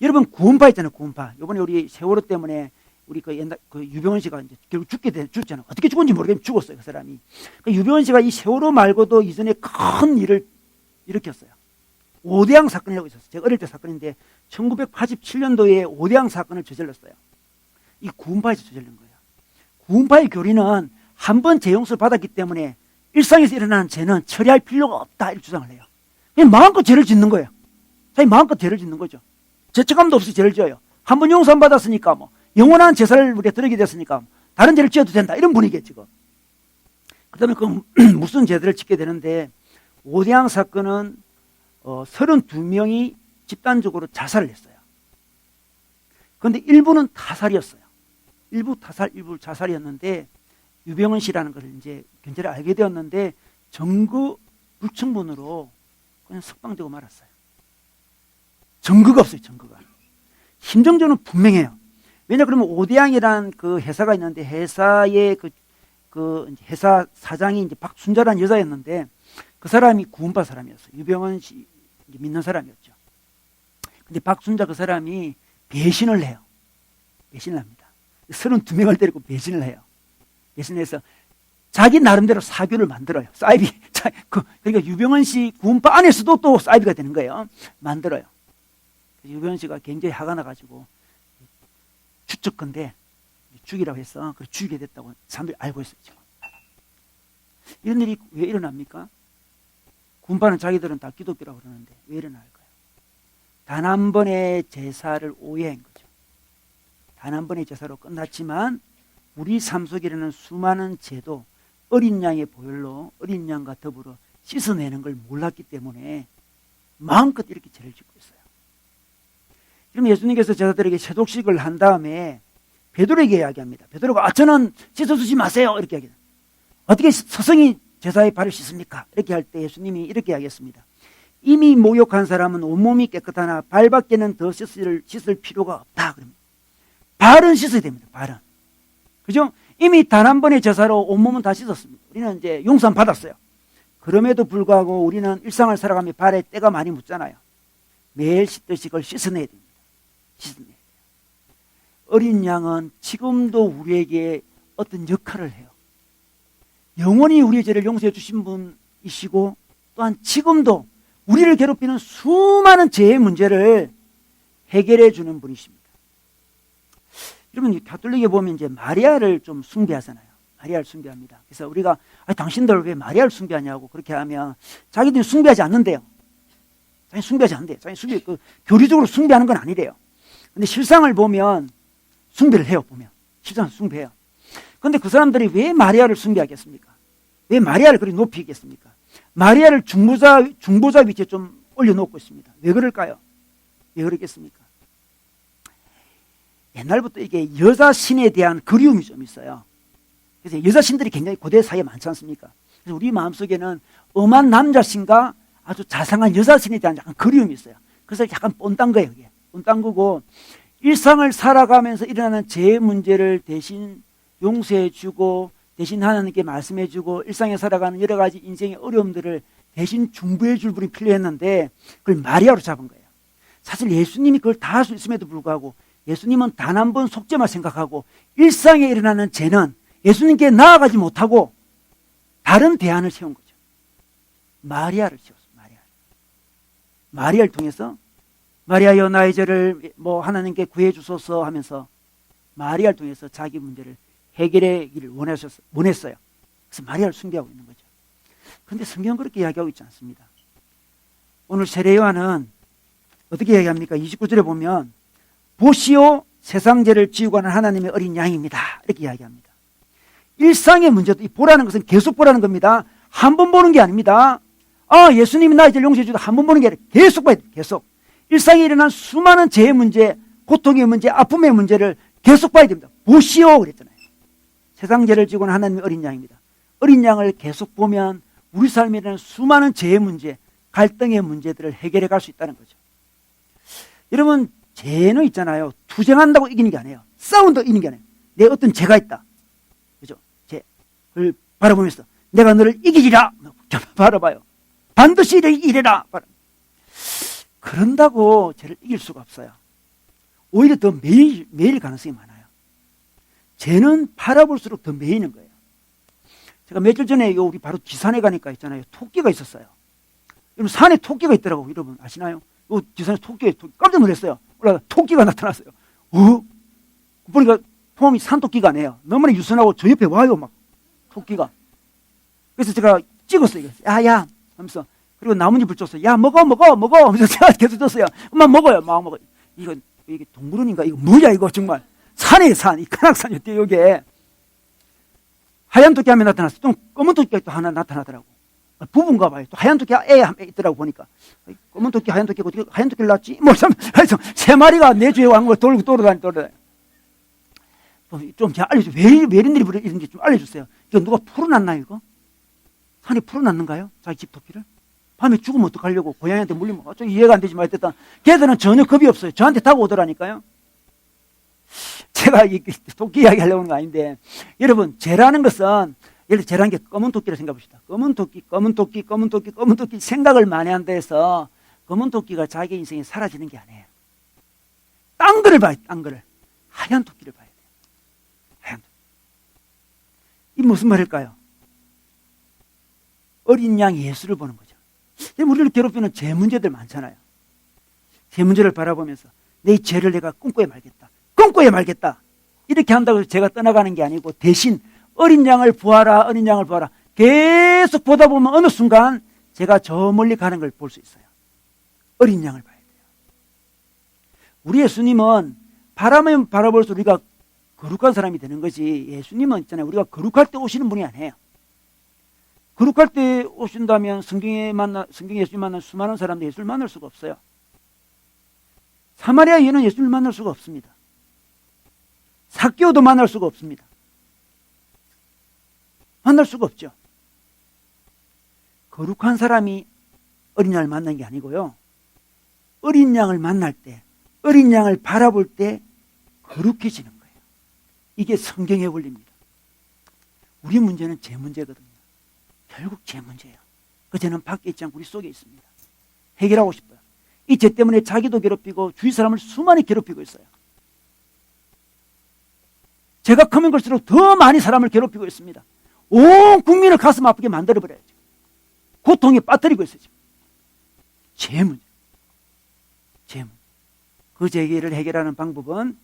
여러분, 구원파 있잖아요. 구원파. 이번에 우리 세월호 때문에 우리 그 옛날 그 유병헌 씨가 이제 결국 죽잖아요. 어떻게 죽은지 모르겠는데 죽었어요, 그 사람이. 그 유병헌 씨가 이 세월호 말고도 이전에 큰 일을 일으켰어요. 오대양 사건이라고 있었어요. 제가 어릴 때 사건인데 1987년도에 오대양 사건을 저질렀어요. 이 구원파에서 저질른 거예요. 구원파의 교리는 한 번 죄 용서를 받았기 때문에 일상에서 일어나는 죄는 처리할 필요가 없다 이렇게 주장을 해요. 그냥 마음껏 죄를 짓는 거예요. 자기 마음껏 죄를 짓는 거죠. 죄책감도 없이 죄를 지어요. 한 번 용서 안 받았으니까 뭐 영원한 제사를 우리가 드리게 됐으니까 다른 죄를 지어도 된다 이런 분위기예요 지금. 그 다음에 그 무슨 죄들을 짓게 되는데 오대양 사건은 32명이 집단적으로 자살을 했어요. 그런데 일부는 타살이었어요. 일부 타살, 일부 자살이었는데 유병헌 씨라는 걸 이제 견제를 알게 되었는데 증거 불충분으로 그냥 석방되고 말았어요. 증거가 없어요, 증거가. 심정적으로는 분명해요. 왜냐 그러면 오대양이라는 그 회사가 있는데 회사의 그 회사 사장이 이제 박순자라는 여자였는데 그 사람이 구원파 사람이었어요. 유병헌 씨 믿는 사람이었죠. 근데 박순자 그 사람이 배신을 해요. 배신을 합니다. 32명을 데리고 배신을 해요. 배신을 해서 자기 나름대로 사교를 만들어요. 사이비. 그러니까 유병헌 씨 구원파 안에서도 또 사이비가 되는 거예요. 만들어요. 유병헌 씨가 굉장히 화가 나가지고 추측건데 죽이라고 해서 죽이게 됐다고 사람들이 알고 있어요. 지금. 이런 일이 왜 일어납니까? 군파는 자기들은 다 기독교라고 그러는데 왜 일어날까요? 단 한 번의 제사를 오해한 거죠. 단 한 번의 제사로 끝났지만 우리 삶 속에 일어나는 수많은 죄도 어린 양의 보혈로 어린 양과 더불어 씻어내는 걸 몰랐기 때문에 마음껏 이렇게 죄를 짓고 있어요. 그럼 예수님께서 제자들에게 세독식을 한 다음에 베드로에게 이야기합니다. 베드로가 저는 씻어주지 마세요 이렇게 이야기합니다. 어떻게 스승이 제사의 발을 씻습니까? 이렇게 할 때 예수님이 이렇게 이야기했습니다. 이미 목욕한 사람은 온몸이 깨끗하나 발밖에는 더 씻을 필요가 없다. 그럽니다. 발은 씻어야 됩니다. 발은. 그죠? 이미 단 한 번의 제사로 온몸은 다 씻었습니다. 우리는 이제 용서 받았어요. 그럼에도 불구하고 우리는 일상을 살아가며 발에 때가 많이 묻잖아요. 매일 씻듯이 그걸 씻어내야 됩니다. 씻어내야 돼요. 어린 양은 지금도 우리에게 어떤 역할을 해요. 영원히 우리의 죄를 용서해 주신 분이시고 또한 지금도 우리를 괴롭히는 수많은 죄의 문제를 해결해 주는 분이십니다. 여러분, 가톨릭에 보면 이제 마리아를 좀 숭배하잖아요. 마리아를 숭배합니다. 그래서 우리가 당신들 왜 마리아를 숭배하냐고 그렇게 하면 자기들이 숭배하지 않는데요. 자기 숭배하지 않는데요. 자기 교리적으로 숭배하는 건 아니래요. 근데 실상을 보면 숭배를 해요. 보면 실상을 숭배해요. 그런데 그 사람들이 왜 마리아를 숭배하겠습니까? 왜 마리아를 그리 높이겠습니까? 마리아를 중보자 위치에 좀 올려놓고 있습니다. 왜 그럴까요? 왜 그러겠습니까? 옛날부터 이게 여자 신에 대한 그리움이 좀 있어요. 그래서 여자 신들이 굉장히 고대 사회에 많지 않습니까? 그래서 우리 마음속에는 엄한 남자 신과 아주 자상한 여자 신에 대한 약간 그리움이 있어요. 그래서 약간 뻔딴 거예요. 이게 뻔딴 거고 일상을 살아가면서 일어나는 죄 문제를 대신 용서해주고 대신 하나님께 말씀해주고 일상에 살아가는 여러 가지 인생의 어려움들을 대신 중보해줄 분이 필요했는데 그걸 마리아로 잡은 거예요. 사실 예수님이 그걸 다 할 수 있음에도 불구하고 예수님은 단 한 번 속죄만 생각하고 일상에 일어나는 죄는 예수님께 나아가지 못하고 다른 대안을 세운 거죠. 마리아를 지었어요. 마리아를 통해서 마리아여 나의 죄를 하나님께 구해 주소서 하면서 마리아를 통해서 자기 문제를 해결하기를 원했어요. 그래서 마리아를 숭배하고 있는 거죠. 그런데 성경은 그렇게 이야기하고 있지 않습니다. 오늘 세례요한은 어떻게 이야기합니까? 29절에 보면 보시오 세상 죄를 지우고 하는 하나님의 어린 양입니다. 이렇게 이야기합니다. 일상의 문제도 이 보라는 것은 계속 보라는 겁니다. 한 번 보는 게 아닙니다. 예수님이 나의 죄를 용서해 주다 한 번 보는 게 아니라 계속 봐야 돼요. 계속. 일상에 일어난 수많은 죄의 문제, 고통의 문제, 아픔의 문제를 계속 봐야 됩니다. 보시오 그랬잖아요. 세상 죄를 지고는 하나님의 어린 양입니다. 어린 양을 계속 보면 우리 삶에 일어나는 수많은 죄의 문제, 갈등의 문제들을 해결해 갈 수 있다는 거죠. 여러분 죄는 있잖아요. 투쟁한다고 이기는 게 아니에요. 싸운다고 이기는 게 아니에요. 내 어떤 죄가 있다. 그죠? 죄를 바라보면서 내가 너를 이기리라. 바라봐요. 반드시 이래라. 그런다고 죄를 이길 수가 없어요. 오히려 더 매일 가능성이 많아요. 죄는 바라볼수록 더 매이는 거예요. 제가 며칠 전에 우리 바로 지산에 가니까 있잖아요. 토끼가 있었어요. 여러분 산에 토끼가 있더라고. 여러분 아시나요? 지산에 토끼 깜짝 놀랐어요. 올라가 토끼가 나타났어요. 보니까 폼이 산토끼가 아니에요. 너무나 유순하고 저 옆에 와요. 막 토끼가. 그래서 제가 찍었어요. 야야 하면서 그리고 나뭇잎을 줬어요. 야 먹어 하면서 제가 계속 줬어요. 엄마 먹어요. 막 먹어요. 이게 동물원인가? 이거 뭐야 이거 정말. 산이에요 산. 이 간악산이었대요 여기에. 하얀 토끼 하면 나타났어요. 또 검은 토끼가 또 하나 나타나더라고. 부부인가 봐요. 또 하얀 토끼가 애 있더라고 보니까. 검은 토끼 하얀 토끼가 어떻게 하얀 토끼를 낳았지? 그래서 세 마리가 내 주에 왕을 돌고 돌아다니. 좀 제가 알려주세요. 왜 이런 일이 이런지 좀 알려주세요. 이거 누가 풀어놨나요 이거? 산이 풀어놨는가요? 자기 집 토끼를? 밤에 죽으면 어떡하려고 고양이한테 물리면 좀 이해가 안 되지만 어쨌든 걔들은 전혀 겁이 없어요. 저한테 타고 오더라니까요. 제가 이 토끼 이야기 하려고 하는 거 아닌데 여러분 죄라는 것은 예를 들어 죄라는 게 검은 토끼를 생각해 봅시다. 검은 토끼 생각을 많이 한다 해서 검은 토끼가 자기 인생에 사라지는 게 아니에요. 딴 거를 봐요. 딴 거를. 하얀 토끼를 봐야 돼요. 하얀 토끼. 이 무슨 말일까요? 어린 양 예수를 보는 거죠. 우리를 괴롭히는 죄 문제들 많잖아요. 죄 문제를 바라보면서 내 죄를 내가 꿈꿔야 말겠다. 이렇게 한다고 해서 제가 떠나가는 게 아니고 대신 어린 양을 보아라. 계속 보다 보면 어느 순간 제가 저 멀리 가는 걸 볼 수 있어요. 어린 양을 봐야 돼요. 우리 예수님은 바라면 바라볼수록 우리가 거룩한 사람이 되는 거지. 예수님은 있잖아요. 우리가 거룩할 때 오시는 분이 아니에요. 거룩할 때 오신다면 성경에 예수님 만난 수많은 사람들 예수를 만날 수가 없어요. 사마리아 여인은 예수를 만날 수가 없습니다. 삭개오도 만날 수가 없습니다. 만날 수가 없죠. 거룩한 사람이 어린 양을 만난 게 아니고요. 어린 양을 만날 때, 어린 양을 바라볼 때 거룩해지는 거예요. 이게 성경의 원리입니다. 우리 문제는 제 문제거든요. 결국 제 문제예요. 그 죄는 밖에 있지 않고 우리 속에 있습니다. 해결하고 싶어요. 이 죄 때문에 자기도 괴롭히고 주위 사람을 수많이 괴롭히고 있어요. 죄가 크면 클수록 더 많이 사람을 괴롭히고 있습니다. 온 국민을 가슴 아프게 만들어버려야죠. 고통에 빠뜨리고 있어요. 지금. 죄 문제. 그 죄를 해결하는 방법은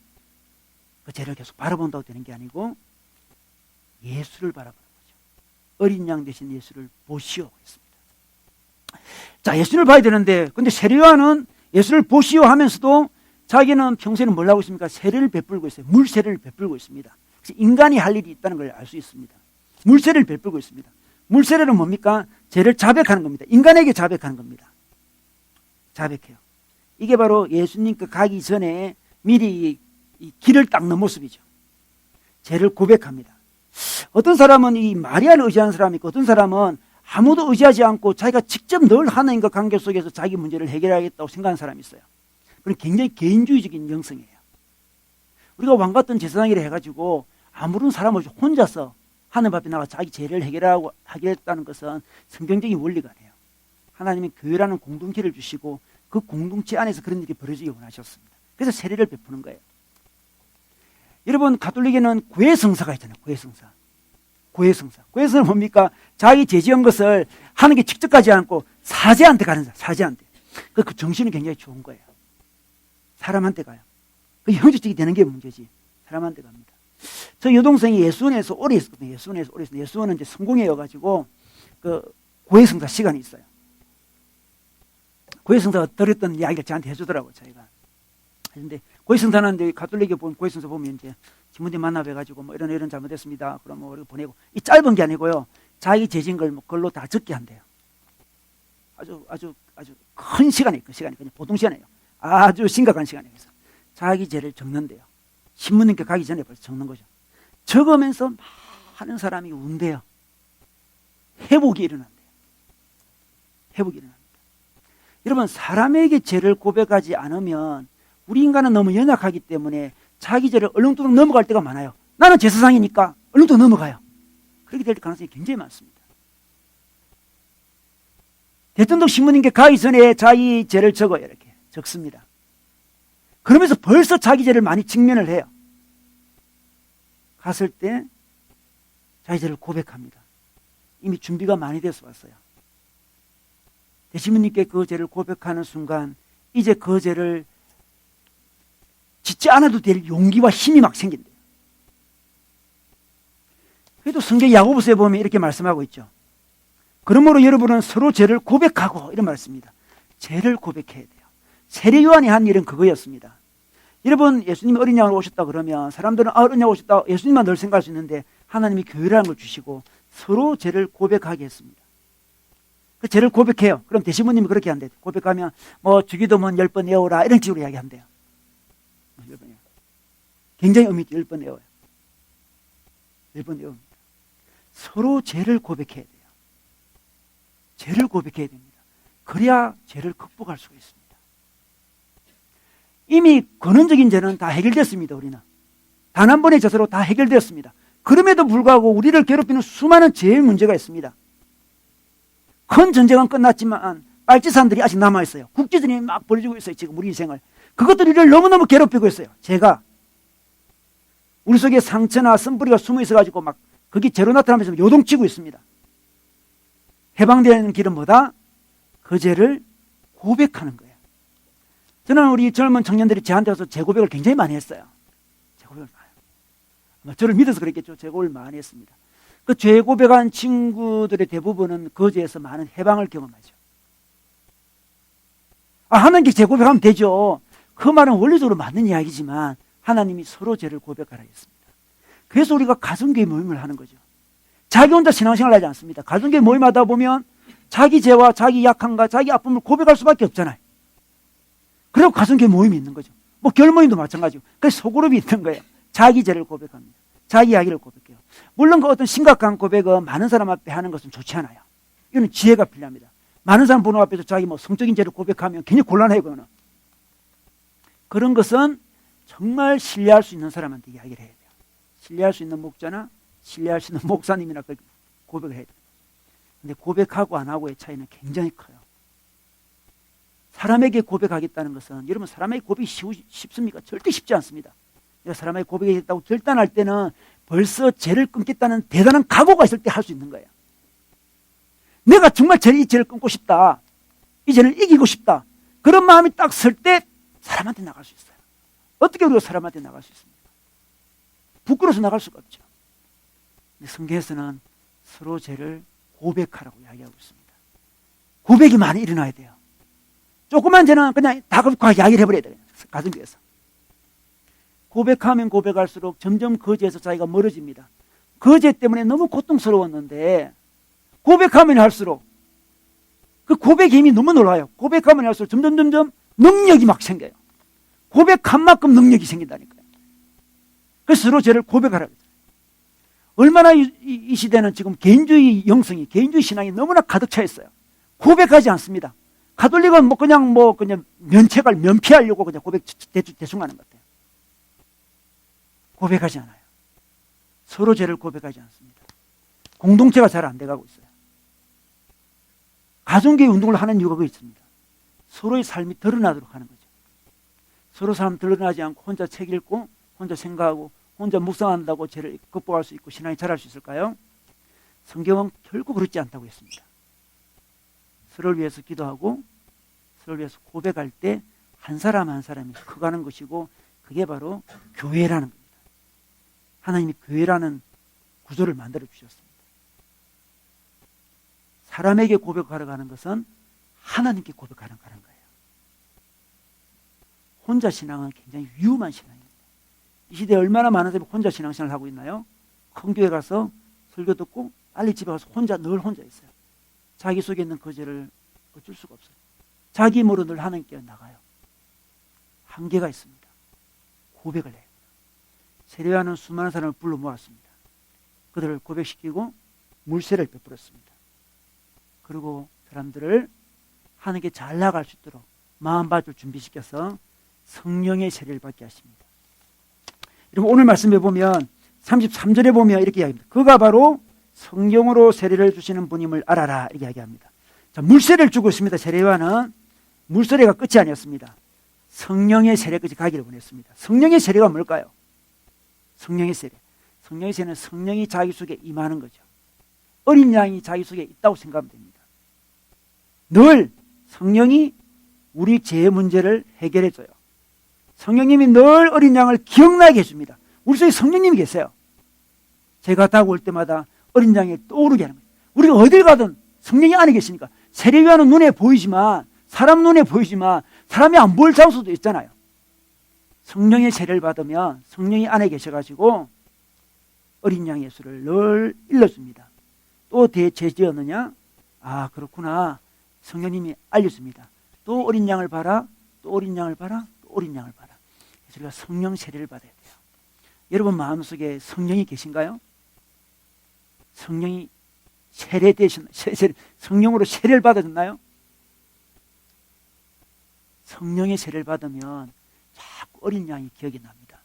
그 죄를 계속 바라본다고 되는 게 아니고 예수를 바라보는 거죠. 어린 양 대신 예수를 보시오 했습니다. 자, 예수를 봐야 되는데 근데 세례요한은 예수를 보시오 하면서도 자기는 평소에는 뭘 하고 있습니까? 세례를 베풀고 있어요. 물세례를 베풀고 있습니다. 그래서 인간이 할 일이 있다는 걸 알 수 있습니다. 물세례를 베풀고 있습니다. 물세례는 뭡니까? 죄를 자백하는 겁니다. 인간에게 자백하는 겁니다. 자백해요. 이게 바로 예수님께 가기 전에 미리 이 길을 닦는 모습이죠. 죄를 고백합니다. 어떤 사람은 이 마리아를 의지하는 사람이 있고 어떤 사람은 아무도 의지하지 않고 자기가 직접 늘 하나님과 관계 속에서 자기 문제를 해결하겠다고 생각하는 사람이 있어요. 그건 굉장히 개인주의적인 영성이에요. 우리가 왕 같은 제사장이라 해가지고 아무런 사람 없이 혼자서 하늘 앞에 나가 자기 죄를 해결하겠다는 것은 성경적인 원리가 아니에요. 하나님이 교회라는 공동체를 주시고 그 공동체 안에서 그런 일이 벌어지기 원하셨습니다. 그래서 세례를 베푸는 거예요. 여러분 가톨릭에는 구해성사가 있잖아요. 구해성사. 고해성사. 고해성사는 뭡니까? 자기 죄 지은 것을 하는 게 직접 가지 않고 사제한테 가는 거야. 사제한테. 그 정신은 굉장히 좋은 거예요. 사람한테 가요. 그 형식적이 되는 게 문제지. 사람한테 갑니다. 저 여동생이 예수원에서 오래 있었거든요. 예수원에서 오래 있었는데 예수원은 이제 성공회여가지고 그 고해성사 시간이 있어요. 고해성사가 들었던 이야기를 저한테 해주더라고요. 자기가. 근데 고해성사는 이제 가톨릭에 보면 고해성사 보면 이제 신부님 만나 뵈가지고 뭐 이런 잘못했습니다. 그럼 뭐 이렇게 보내고 이 짧은 게 아니고요. 자기 죄진 걸 그걸로 다 적게 한대요. 아주 큰 시간이 그냥 보통 시간이에요. 아주 심각한 시간이에요. 그래서 자기 죄를 적는데요. 신부님께 가기 전에 벌써 적는 거죠. 적으면서 많은 사람이 운대요. 회복이 일어난대요. 회복이 일어납니다. 여러분, 사람에게 죄를 고백하지 않으면 우리 인간은 너무 연약하기 때문에 자기 죄를 얼렁뚱땅 넘어갈 때가 많아요. 나는 제사상이니까 얼렁뚱 넘어가요. 그렇게 될 가능성이 굉장히 많습니다. 대통령 신부님께 가기 전에 자기 죄를 적어요. 이렇게 적습니다. 그러면서 벌써 자기 죄를 많이 직면을 해요. 갔을 때 자기 죄를 고백합니다. 이미 준비가 많이 돼서 왔어요. 대신부님께 그 죄를 고백하는 순간 이제 그 죄를 짓지 않아도 될 용기와 힘이 막 생긴대요. 그래도 성경 야고보서에 보면 이렇게 말씀하고 있죠. 그러므로 여러분은 서로 죄를 고백하고 이런 말씀입니다. 죄를 고백해야 돼요. 세례 요한이 한 일은 그거였습니다. 여러분, 예수님이 어린 양으로 오셨다 그러면 사람들은 어린 양 오셨다 예수님만 늘 생각할 수 있는데 하나님이 교회라는 걸 주시고 서로 죄를 고백하게 했습니다. 그 죄를 고백해요. 그럼 대신부님이 그렇게 한대요. 고백하면 뭐 주기도문 10번 외워라 이런 식으로 이야기한대요. 10번 굉장히 의미 있죠. 10번 외워요. 10번 외웁니다. 서로 죄를 고백해야 돼요. 죄를 고백해야 됩니다. 그래야 죄를 극복할 수가 있습니다. 이미 근원적인 죄는 다 해결됐습니다. 우리는 단 한 번의 죄로 다 해결되었습니다. 그럼에도 불구하고 우리를 괴롭히는 수많은 죄의 문제가 있습니다. 큰 전쟁은 끝났지만 빨치산들이 아직 남아있어요. 국지전이 막 벌어지고 있어요. 지금 우리 인생을. 그것들이 우리를 너무너무 괴롭히고 있어요. 죄가 우리 속에 상처나 쓴뿌리가 숨어 있어가지고 막 그게 죄로 나타나면서 요동치고 있습니다. 해방되는 길은 뭐다? 그 죄를 고백하는 거예요. 저는 우리 젊은 청년들이 저한테 와서 제 고백을 굉장히 많이 했어요. 제 고백을 많이. 아마 저를 믿어서 그랬겠죠. 제 고백을 많이 했습니다. 그 죄 고백한 친구들의 대부분은 그 죄에서 많은 해방을 경험하죠. 하나님께 죄 고백하면 되죠. 그 말은 원리적으로 맞는 이야기지만 하나님이 서로 죄를 고백하라 했습니다. 그래서 우리가 가정교회 모임을 하는 거죠. 자기 혼자 신앙생활을 하지 않습니다. 가정교회 모임하다 보면 자기 죄와 자기 약함과 자기 아픔을 고백할 수밖에 없잖아요. 그리고 가정교회 모임이 있는 거죠. 뭐 결모임도 마찬가지고. 그래서 소그룹이 있는 거예요. 자기 죄를 고백합니다. 자기 이야기를 고백해요. 물론 그 어떤 심각한 고백은 많은 사람 앞에 하는 것은 좋지 않아요. 이거는 지혜가 필요합니다. 많은 사람 보는 앞에서 자기 뭐 성적인 죄를 고백하면 굉장히 곤란해요. 그거는. 그런 것은 정말 신뢰할 수 있는 사람한테 이야기를 해야 돼요. 신뢰할 수 있는 목자나 신뢰할 수 있는 목사님이나 고백을 해야 돼요. 근데 고백하고 안 하고의 차이는 굉장히 커요. 사람에게 고백하겠다는 것은 여러분 사람에게 고백이 쉽습니까? 절대 쉽지 않습니다. 내가 사람에게 고백하겠다고 결단할 때는 벌써 죄를 끊겠다는 대단한 각오가 있을 때 할 수 있는 거예요. 내가 정말 이 죄를 끊고 싶다. 이 죄를 이기고 싶다. 그런 마음이 딱 설 때 사람한테 나갈 수 있어요. 어떻게 우리가 사람한테 나갈 수 있습니까? 부끄러워서 나갈 수가 없죠. 근데 성경에서는 서로 죄를 고백하라고 이야기하고 있습니다. 고백이 많이 일어나야 돼요. 조그만 죄는 그냥 다급하게 이야기를 해버려야 돼요. 가정교회에서. 고백하면 고백할수록 점점 그 죄에서 자기가 멀어집니다. 그 죄 때문에 너무 고통스러웠는데 고백하면 할수록 그 고백의 힘이 너무 놀라요. 고백하면 할수록 점점 능력이 막 생겨요. 고백한 만큼 능력이 생긴다니까요. 그래서 서로 죄를 고백하라고 했어요. 얼마나 이 시대는 지금 개인주의 영성이, 개인주의 신앙이 너무나 가득 차 있어요. 고백하지 않습니다. 가톨릭은 그냥 면피하려고 그냥 고백 대충 하는 것 같아요. 고백하지 않아요. 서로 죄를 고백하지 않습니다. 공동체가 잘 안 돼가고 있어요. 가정교회 운동을 하는 이유가 그거 있습니다. 서로의 삶이 드러나도록 하는 거죠. 서로 삶 드러나지 않고 혼자 책 읽고 혼자 생각하고 혼자 묵상한다고 죄를 극복할 수 있고 신앙이 자랄 수 있을까요? 성경은 결코 그렇지 않다고 했습니다. 서로를 위해서 기도하고 서로를 위해서 고백할 때 한 사람 한 사람이 커가는 것이고 그게 바로 교회라는 겁니다. 하나님이 교회라는 구조를 만들어 주셨습니다. 사람에게 고백하러 가는 것은 하나님께 고백하러 가는 거예요. 혼자 신앙은 굉장히 위험한 신앙입니다. 이 시대에 얼마나 많은 사람이 혼자 신앙생활을 하고 있나요? 큰 교회 가서 설교 듣고 빨리 집에 가서 늘 혼자 있어요. 자기 속에 있는 거절을 어쩔 수가 없어요. 자기 힘으로 늘 하나님께 나가요. 한계가 있습니다. 고백을 해요. 세례요한은 수많은 사람을 불러 모았습니다. 그들을 고백시키고 물세를 베풀었습니다. 그리고 사람들을 하나님께 잘 나갈 수 있도록 마음밭을 준비시켜서 성령의 세례를 받게 하십니다. 여러분 오늘 말씀해 보면 33절에 보면 이렇게 이야기합니다. 그가 바로 성령으로 세례를 주시는 분임을 알아라 이렇게 이야기합니다. 자, 물세례를 주고 있습니다. 세례요한은 물세례가 끝이 아니었습니다. 성령의 세례까지 가기를 원했습니다. 성령의 세례가 뭘까요? 성령의 세례. 성령의 세례는 성령이 자기 속에 임하는 거죠. 어린 양이 자기 속에 있다고 생각하면 됩니다. 늘 성령이 우리 죄의 문제를 해결해줘요. 성령님이 늘 어린 양을 기억나게 해줍니다. 우리 속에 성령님이 계세요. 제가 타고 올 때마다 어린 양이 떠오르게 하는 거예요. 우리가 어딜 가든 성령이 안에 계시니까. 세례요한은 눈에 보이지만 사람 눈에 보이지만 사람이 안 보일 장소도 있잖아요. 성령의 세례를 받으면 성령이 안에 계셔가지고 어린 양 예수를 늘 일러줍니다. 또 죄 지었느냐? 아 그렇구나. 성령님이 알려줍니다. 또 어린 양을 봐라. 또 어린 양을 봐라. 또 어린 양을 봐라. 그래서 우리가 성령 세례를 받아야 돼요. 여러분 마음속에 성령이 계신가요? 성령이 성령으로 세례를 받아줬나요? 성령의 세례를 받으면 자꾸 어린 양이 기억이 납니다.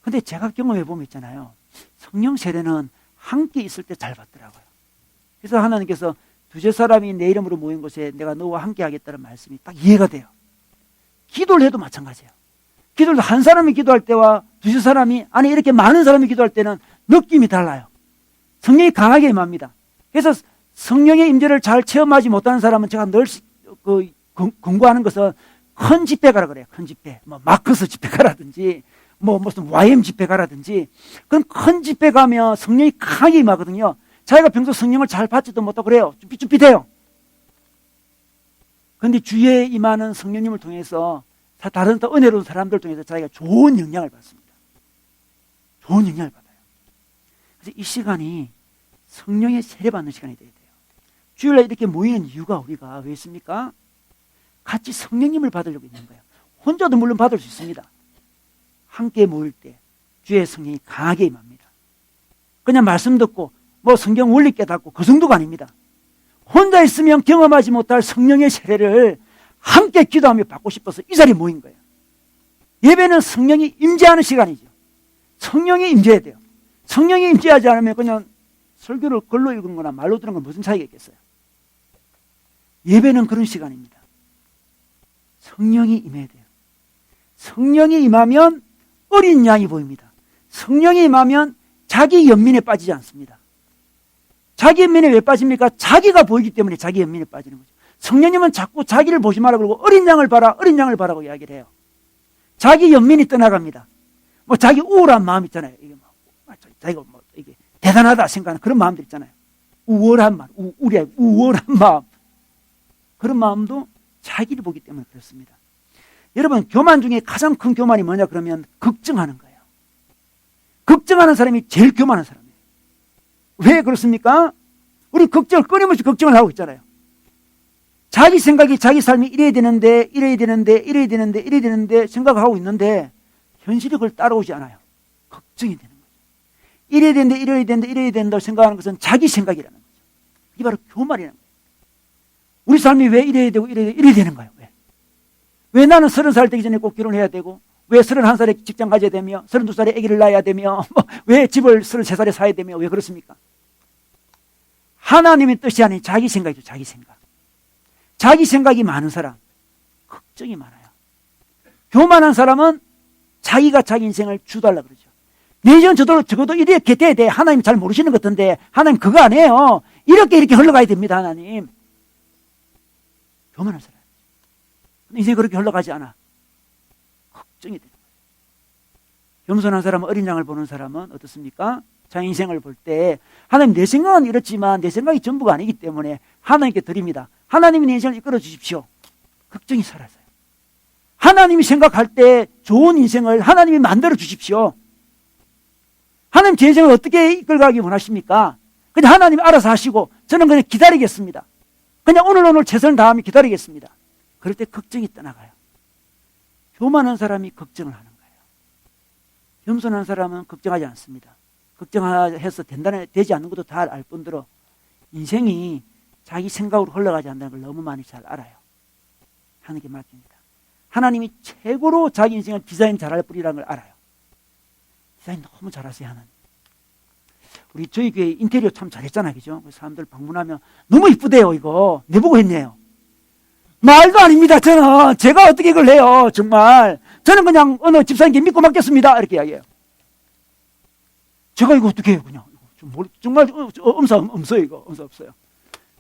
근데 제가 경험해 보면 있잖아요. 성령 세례는 함께 있을 때 잘 받더라고요. 그래서 하나님께서 두세 사람이 내 이름으로 모인 곳에 내가 너와 함께 하겠다는 말씀이 딱 이해가 돼요. 기도를 해도 마찬가지예요. 기도를 한 사람이 기도할 때와 두세 사람이 아니 이렇게 많은 사람이 기도할 때는 느낌이 달라요. 성령이 강하게 임합니다. 그래서 성령의 임재를 잘 체험하지 못하는 사람은 제가 늘 권고하는 것은 큰 집회 가라 그래요. 큰 집회. 뭐 마크스 집회 가라든지 뭐 무슨 YM 집회 가라든지 그럼 큰 집회 가면 성령이 강하게 임하거든요. 자기가 평소 성령을 잘 받지도 못하고 그래요. 쭈삣쭈삣해요. 그런데 주위에 임하는 성령님을 통해서 다른 또 은혜로운 사람들 통해서 자기가 좋은 영향을 받습니다. 좋은 영향을 받아요. 그래서 이 시간이 성령의 세례받는 시간이 돼야 돼요. 주일날 이렇게 모이는 이유가 우리가 왜 있습니까? 같이 성령님을 받으려고 있는 거예요. 혼자도 물론 받을 수 있습니다. 함께 모일 때 주의 성령이 강하게 임합니다. 그냥 말씀 듣고 뭐 성경 원리 깨닫고 그 정도가 아닙니다. 혼자 있으면 경험하지 못할 성령의 세례를 함께 기도하며 받고 싶어서 이 자리에 모인 거예요. 예배는 성령이 임재하는 시간이죠. 성령이 임재해야 돼요. 성령이 임재하지 않으면 그냥 설교를 글로 읽은 거나 말로 들은 건 무슨 차이가 있겠어요. 예배는 그런 시간입니다. 성령이 임해야 돼요. 성령이 임하면 어린 양이 보입니다. 성령이 임하면 자기 연민에 빠지지 않습니다. 자기 연민에 왜 빠집니까? 자기가 보이기 때문에 자기 연민에 빠지는 거죠. 성령님은 자꾸 자기를 보지 마라 그러고 어린 양을 봐라, 어린 양을 봐라고 이야기를 해요. 자기 연민이 떠나갑니다. 뭐 자기 우월한 마음 있잖아요. 이게 뭐 자기가 뭐 이게 대단하다 생각하는 그런 마음들 있잖아요. 우월한 마음, 우월한 마음. 그런 마음도 자기를 보기 때문에 그렇습니다. 여러분 교만 중에 가장 큰 교만이 뭐냐 그러면 걱정하는 거예요. 걱정하는 사람이 제일 교만한 사람이에요. 왜 그렇습니까? 우리 끊임없이 걱정을 하고 있잖아요. 자기 생각이 자기 삶이 이래야 되는데 생각하고 있는데 현실이 그걸 따라오지 않아요. 걱정이 되는 거죠. 이래야 된다고 생각하는 것은 자기 생각이라는 거죠. 이게 바로 교만이라는 거예요. 우리 삶이 왜 이래야 되는 거예요? 왜 나는 30살 되기 전에 꼭 결혼해야 되고 왜 31살에 직장 가져야 되며 32살에 아기를 낳아야 되며 왜 집을 33살에 사야 되며 왜 그렇습니까? 하나님의 뜻이 아닌 자기 생각이죠. 자기 생각. 자기 생각이 많은 사람 걱정이 많아요. 교만한 사람은 자기가 자기 인생을 주달라 그러죠. 내 인생은 적어도 이렇게 돼야 돼. 하나님 잘 모르시는 것 같은데 하나님 그거 안 해요. 이렇게 흘러가야 됩니다. 하나님. 교만한 사람. 인생이 그렇게 흘러가지 않아. 걱정이 되는 거예요. 겸손한 사람은, 어린 양을 보는 사람은 어떻습니까? 자기 인생을 볼 때 하나님, 내 생각은 이렇지만 내 생각이 전부가 아니기 때문에 하나님께 드립니다. 하나님이 내 인생을 이끌어 주십시오. 걱정이 사라져요. 하나님이 생각할 때 좋은 인생을 하나님이 만들어 주십시오. 하나님 제 인생을 어떻게 이끌어가기 원하십니까? 그냥 하나님이 알아서 하시고 저는 그냥 기다리겠습니다. 그냥 오늘 최선을 다하며 기다리겠습니다. 그럴 때 걱정이 떠나가요. 교만한 사람이 걱정을 하는 거예요. 겸손한 사람은 걱정하지 않습니다. 걱정해서 되지 않는 것도 다 알 뿐더러 인생이 자기 생각으로 흘러가지 않는다는 걸 너무 많이 잘 알아요. 하나님께 맡깁니다. 하나님이 최고로 자기 인생을 디자인 잘할 뿐이라는 걸 알아요. 디자인 너무 잘하세요, 하나님. 우리 저희 교회 인테리어 참 잘했잖아요, 그죠? 사람들 방문하면 너무 이쁘대요, 이거. 내보고 했네요. 말도 아닙니다, 저는. 제가 어떻게 이걸 해요, 정말. 저는 그냥 어느 집사님께 믿고 맡겼습니다, 이렇게 이야기해요. 제가 이거 어떻게 해요, 그냥. 정말 엄사 없어요, 이거. 엄사 없어요.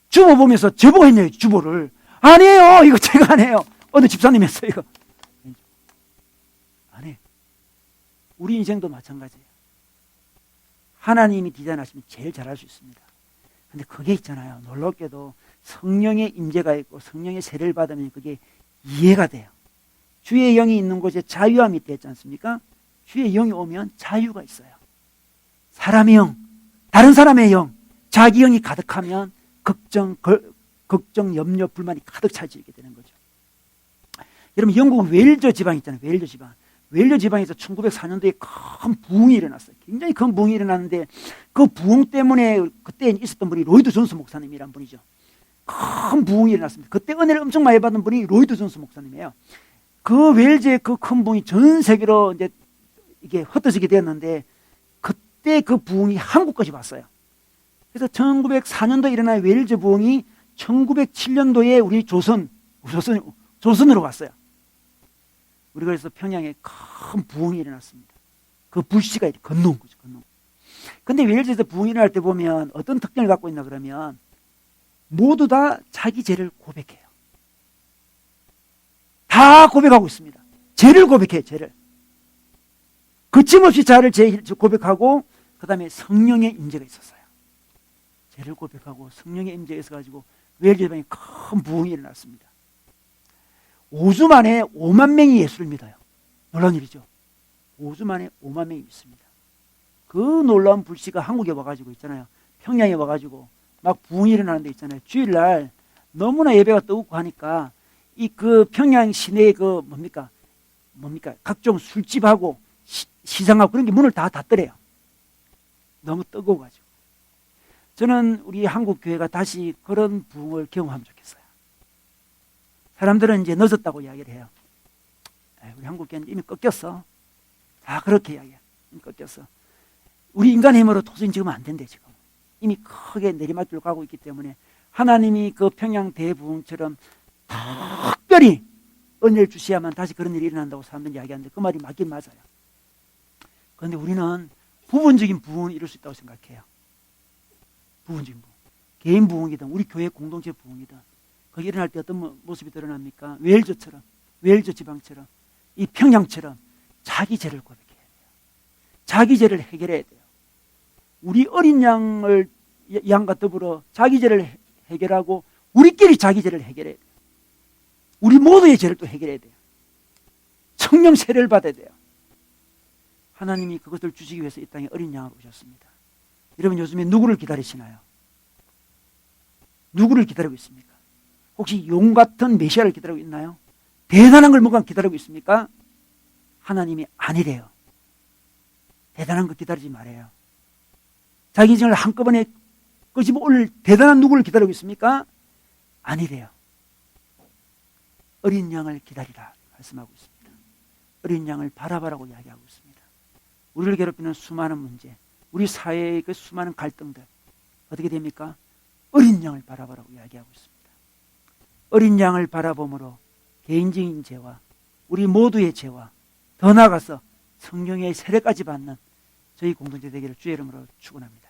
주보 보면서 저보고 했네요, 주보를. 아니에요, 이거 제가 안 해요. 어느 집사님 했어요, 이거. 안 해요. 우리 인생도 마찬가지예요. 하나님이 디자인하시면 제일 잘할 수 있습니다. 근데 그게 있잖아요. 놀랍게도 성령의 임재가 있고 성령의 세례를 받으면 그게 이해가 돼요. 주의 영이 있는 곳에 자유함이 있다 했지 않습니까? 주의 영이 오면 자유가 있어요. 사람의 영, 다른 사람의 영, 자기 영이 가득하면 걱정, 염려, 불만이 가득 차지게 되는 거죠. 여러분, 영국 웨일즈 지방 있잖아요. 웨일즈 지방. 웨일즈 지방에서 1904년도에 큰 부흥이 일어났어요. 굉장히 큰 부흥이 일어났는데 그 부흥 때문에 그때 있었던 분이 로이드 존스 목사님이란 분이죠. 큰 부흥이 일어났습니다. 그때 은혜를 엄청 많이 받은 분이 로이드 존스 목사님이에요. 그 웨일즈의 그 큰 부흥이 전 세계로 이제 이게 흩어지게 되었는데 그때 그 부흥이 한국까지 왔어요. 그래서 1904년도에 일어난 웨일즈 부흥이 1907년도에 우리 조선으로 왔어요. 우리가 그래서 평양에 큰 부흥이 일어났습니다. 그 불씨가 건너온 거죠. 근데 웨일즈에서 부흥이 일어날 때 보면 어떤 특징을 갖고 있나 그러면 모두 다 자기 죄를 고백해요. 다 고백하고 있습니다. 죄를 고백해요. 죄를. 거침없이 자를 죄 고백하고 그 다음에 성령의 임재가 있었어요. 죄를 고백하고 성령의 임재가 있어가지고 웨일즈 지방에 큰 부흥이 일어났습니다. 5주 만에 5만 명이 예수를 믿어요. 놀라운 일이죠. 5주 만에 5만 명이 믿습니다. 그 놀라운 불씨가 한국에 와가지고 있잖아요. 평양에 와가지고 막 부흥이 일어나는 데 있잖아요. 주일날 너무나 예배가 뜨겁고 하니까 그 평양 시내에 뭡니까 각종 술집하고 시장하고 그런 게 문을 다 닫더래요. 너무 뜨거워가지고. 저는 우리 한국 교회가 다시 그런 부흥을 경험하면 좋겠어요. 사람들은 이제 늦었다고 이야기를 해요. 우리 한국 교회는 이미 꺾였어. 다 그렇게 이야기해요. 이미 꺾였어. 우리 인간의 힘으로 도저히 지금 안 된대, 지금. 이미 크게 내리막길로 가고 있기 때문에 하나님이 그 평양 대부흥처럼 특별히 은혜를 주셔야만 다시 그런 일이 일어난다고 사람들이 이야기하는데 그 말이 맞긴 맞아요. 그런데 우리는 부분적인 부흥을 이룰 수 있다고 생각해요. 부분적인 부흥. 개인 부흥이든 우리 교회 공동체 부흥이든 거기 일어날 때 어떤 모습이 드러납니까? 웨일즈 지방처럼 이 평양처럼 자기 죄를 고백해야 돼요. 자기 죄를 해결해야 돼요. 우리 어린 양과 더불어 자기 죄를 해결하고 우리끼리 자기 죄를 해결해야 돼요. 우리 모두의 죄를 또 해결해야 돼요. 성령 세례를 받아야 돼요. 하나님이 그것을 주시기 위해서 이 땅에 어린 양으로 오셨습니다. 여러분 요즘에 누구를 기다리시나요? 누구를 기다리고 있습니까? 혹시 용 같은 메시아를 기다리고 있나요? 대단한 걸 뭔가 기다리고 있습니까? 하나님이 아니래요. 대단한 거 기다리지 말아요. 자기 인생을 한꺼번에 끄집어 올릴 대단한 누구를 기다리고 있습니까? 아니래요. 어린 양을 기다리라 말씀하고 있습니다. 어린 양을 바라보라고 이야기하고 있습니다. 우리를 괴롭히는 수많은 문제, 우리 사회의 그 수많은 갈등들 어떻게 됩니까? 어린 양을 바라보라고 이야기하고 있습니다. 어린 양을 바라봄으로 개인적인 죄와 우리 모두의 죄와 더 나아가서 성령의 세례까지 받는 저희 공동체 되기를 주의 이름으로 축원합니다.